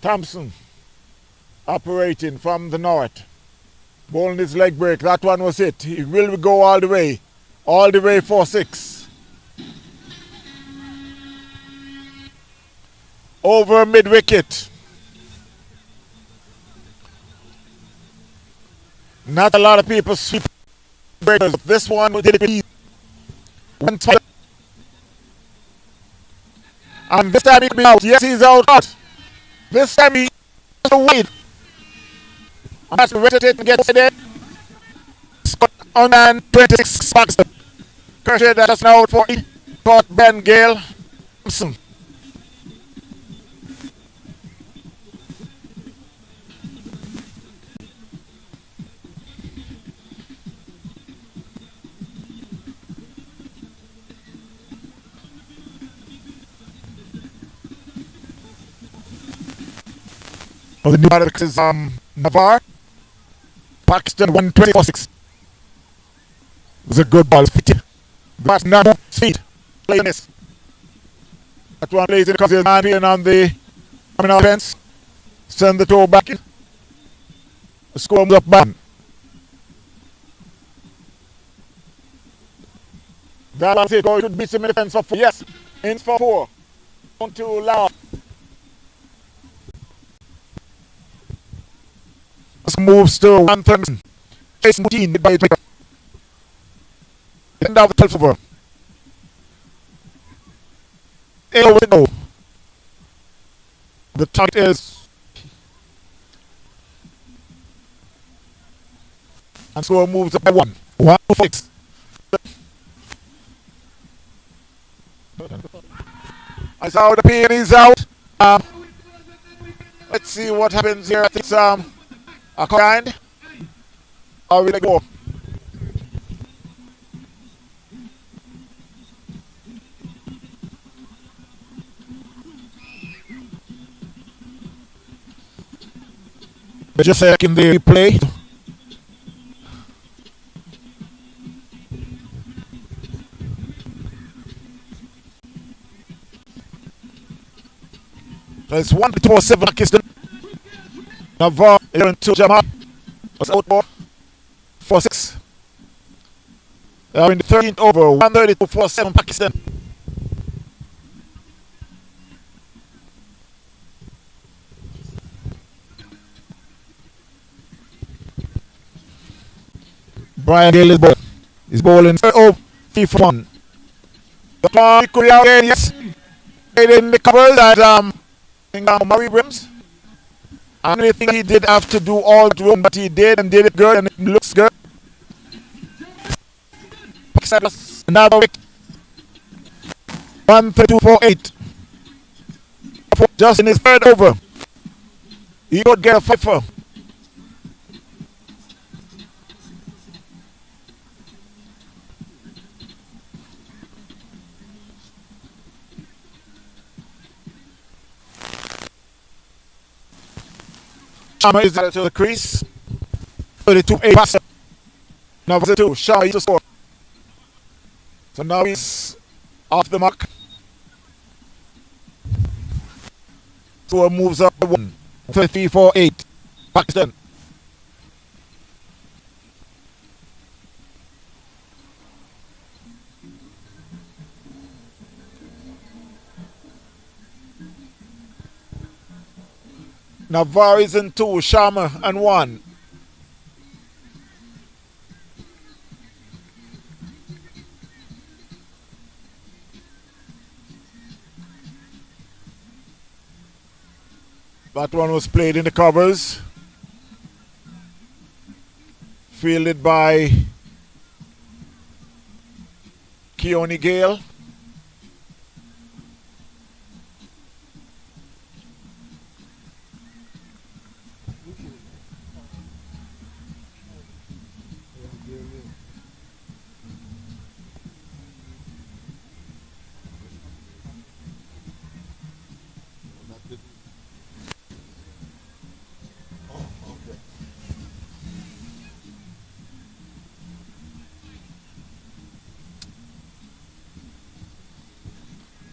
S1: Thompson operating from the north. Bowling his leg break. That one was it. He will go all the way. All the way for 6. Over mid wicket. Not a lot of people sweep breakers. This one did it easy. And this time he could be out. Yes, he's out. This time he has to wait. And that's ready to get there. 126 bucks. Khurshid that's now out for caught Ben Gale. Thompson. Oh, the new batter is Navar. Pakistan 124-6. It was a good ball. But now feet. Playing this. That one plays in because there's man being on the coming offense. Send the toe back in. The score comes up back. That was it. It should beat some in defense for 4. Yes. In for 4. On to Lao. Moves to 130. Chase 14 by Jamaica. End of the 12th over. Window. The target is. And so moves up by 1. 1 to 6. I saw the pin is out. Let's see what happens here. I think A kind. Or will it go? Just in the replay. It's 1-4-7 Pakistan. Navarre 11-2 Jamaica. Was out ball 4-6. In the 13th over 132-4-7 Pakistan. Brian Gale is bowling. He's bowling 3-for-1. Yes. In the cover that Murray Brims. And I think he did have to do all the room, but he did and did it good and it looks good. Another wicket. 132-4-8. Just in his third over. He would get a fifer. Sharma is to the crease. 32-8 passer. Now for the 2. Sharma to score. So now he's off the mark. So moves up to 1. 33-4-8. Pakistan. Navarre is in 2, Sharma and 1. That one was played in the covers. Fielded by Keone Gale.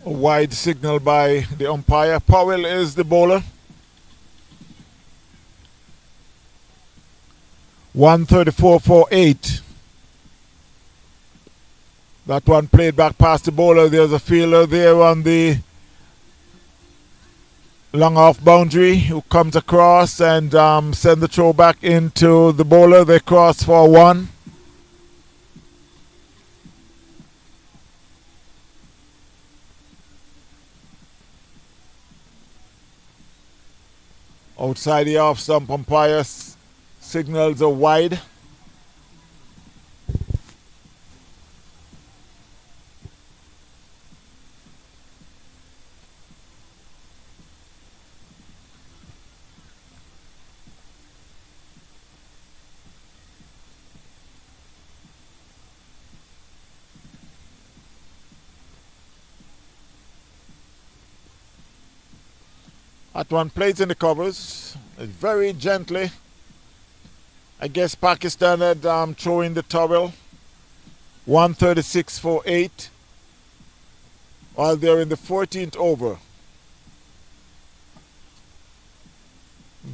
S1: A wide signal by the umpire. Powell is the bowler. 134-4-8. That one played back past the bowler. There's a fielder there on the long off boundary who comes across and send the throw back into the bowler. They cross for 1. Outside the off stump, umpire signals a wide. That one plays in the covers very gently. I guess Pakistan had thrown the towel. 136-4-8 while they're in the 14th over.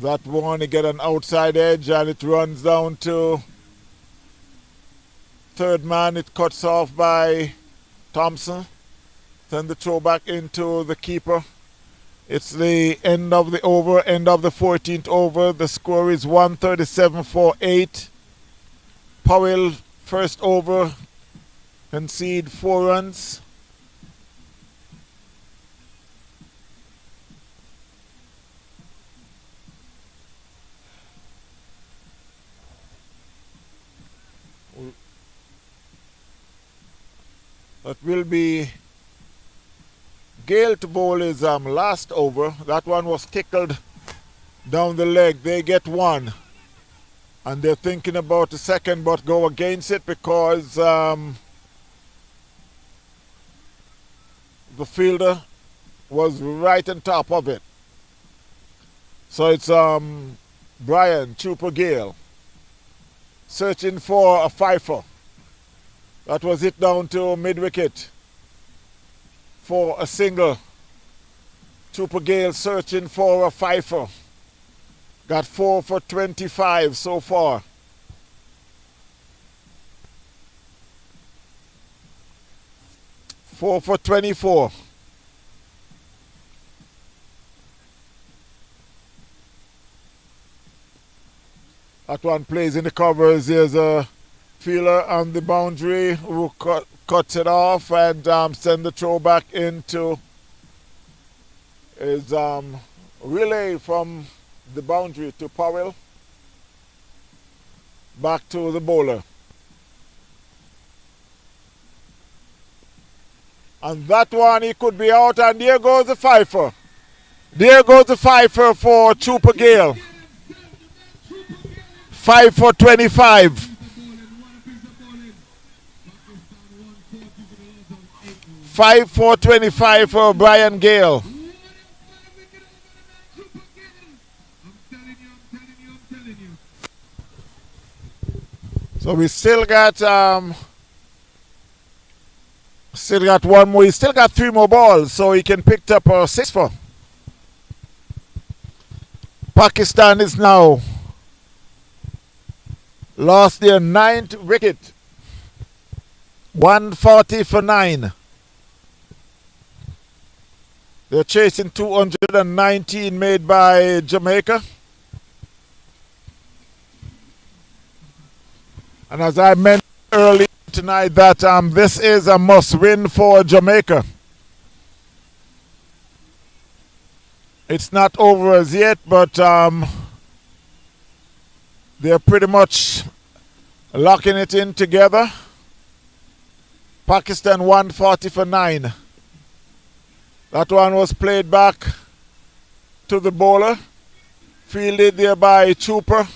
S1: That one, they get an outside edge and it runs down to third man. It cuts off by Thompson. Send the throw back into the keeper. It's the end of the over, end of the 14th over. The score is 137-4-8. Powell, first over, concede 4 runs. That will be Gale to bowl his last over. That one was tickled down the leg. They get 1. And they're thinking about the second but go against it because the fielder was right on top of it. So it's Brian Trooper Gale searching for a fifer. That was it down to mid-wicket for a single. Trooper Gale searching for a fifer. Got 4 for 25 so far. Four for 24. That one plays in the covers. There's a fielder on the boundary who cuts it off and send the throw back into his relay from the boundary to Powell. Back to the bowler. And that one he could be out, and there goes the fifer. There goes the fifer for Trooper Gale. 5 for 25. 5 for 25 for Brian Gale. So we still got one more. He still got 3 more balls, so he can pick up a 6 for. Pakistan is now lost their 9th wicket. 140 for 9. They're chasing 219 made by Jamaica. And as I mentioned earlier tonight, that this is a must-win for Jamaica. It's not over as yet, but they're pretty much locking it in together. Pakistan 140 for 9. That one was played back to the bowler. Fielded there by Trooper.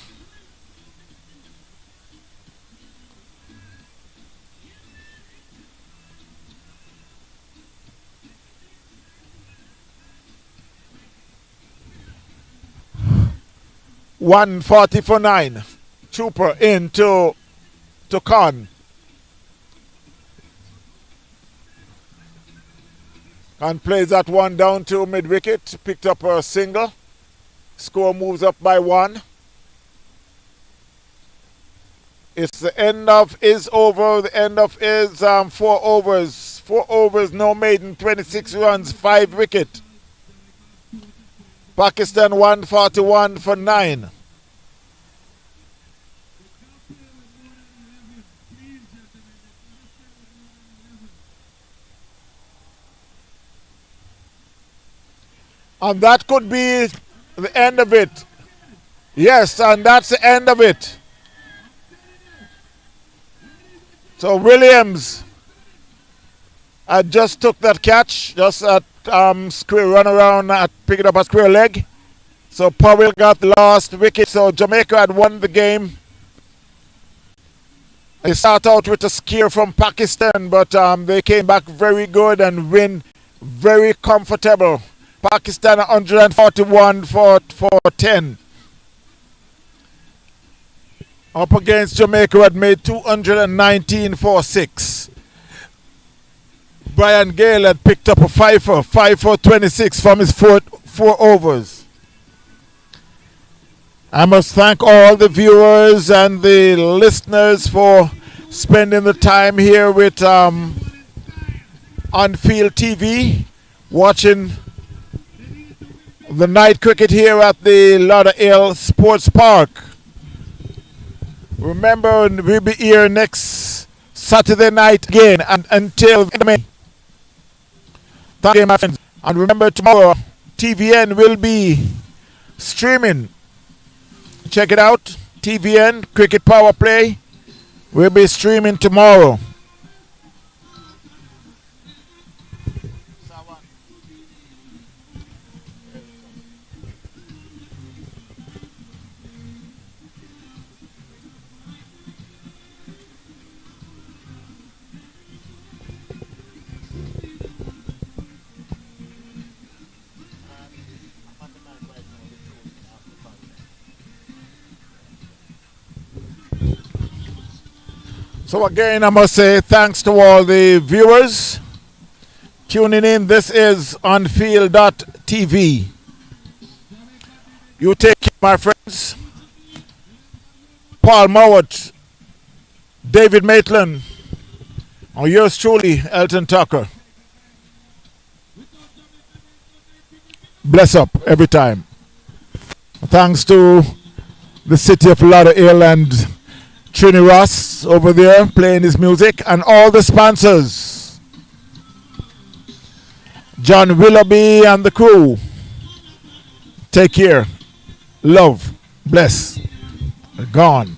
S1: $140 for 9. Trooper into Khan. And plays that one down to mid-wicket. Picked up a single. Score moves up by 1. It's the end of his over. The end of his 4 overs. 4 overs, no maiden, 26 runs, 5 wicket. Pakistan 141 for 9. And that could be the end of it. Yes, and that's the end of it. So Williams just took that catch, just at square run around, pick it up a square leg. So Powell got the last wicket. So Jamaica had won the game. They start out with a scare from Pakistan, but they came back very good and win very comfortable. Pakistan 141 for 10. Up against Jamaica, who had made 219 for 6. Brian Gale had picked up a 5 for 26 from his 4 overs. I must thank all the viewers and the listeners for spending the time here with On Field TV, watching the night cricket here at the Lauderhill Sports Park. Remember, we'll be here next Saturday night again, and until then, thank you, my friends. And remember, tomorrow TVN will be streaming. Check it out, TVN Cricket Power Play will be streaming tomorrow. So again, I must say thanks to all the viewers tuning in. This is onfield.tv. You take care, my friends. Paul Mowat, David Maitland, and yours truly, Elton Tucker. Bless up every time. Thanks to the city of Lauderhill and Trini Ross over there playing his music, and all the sponsors. John Willoughby and the crew. Take care. Love. Bless. Gone.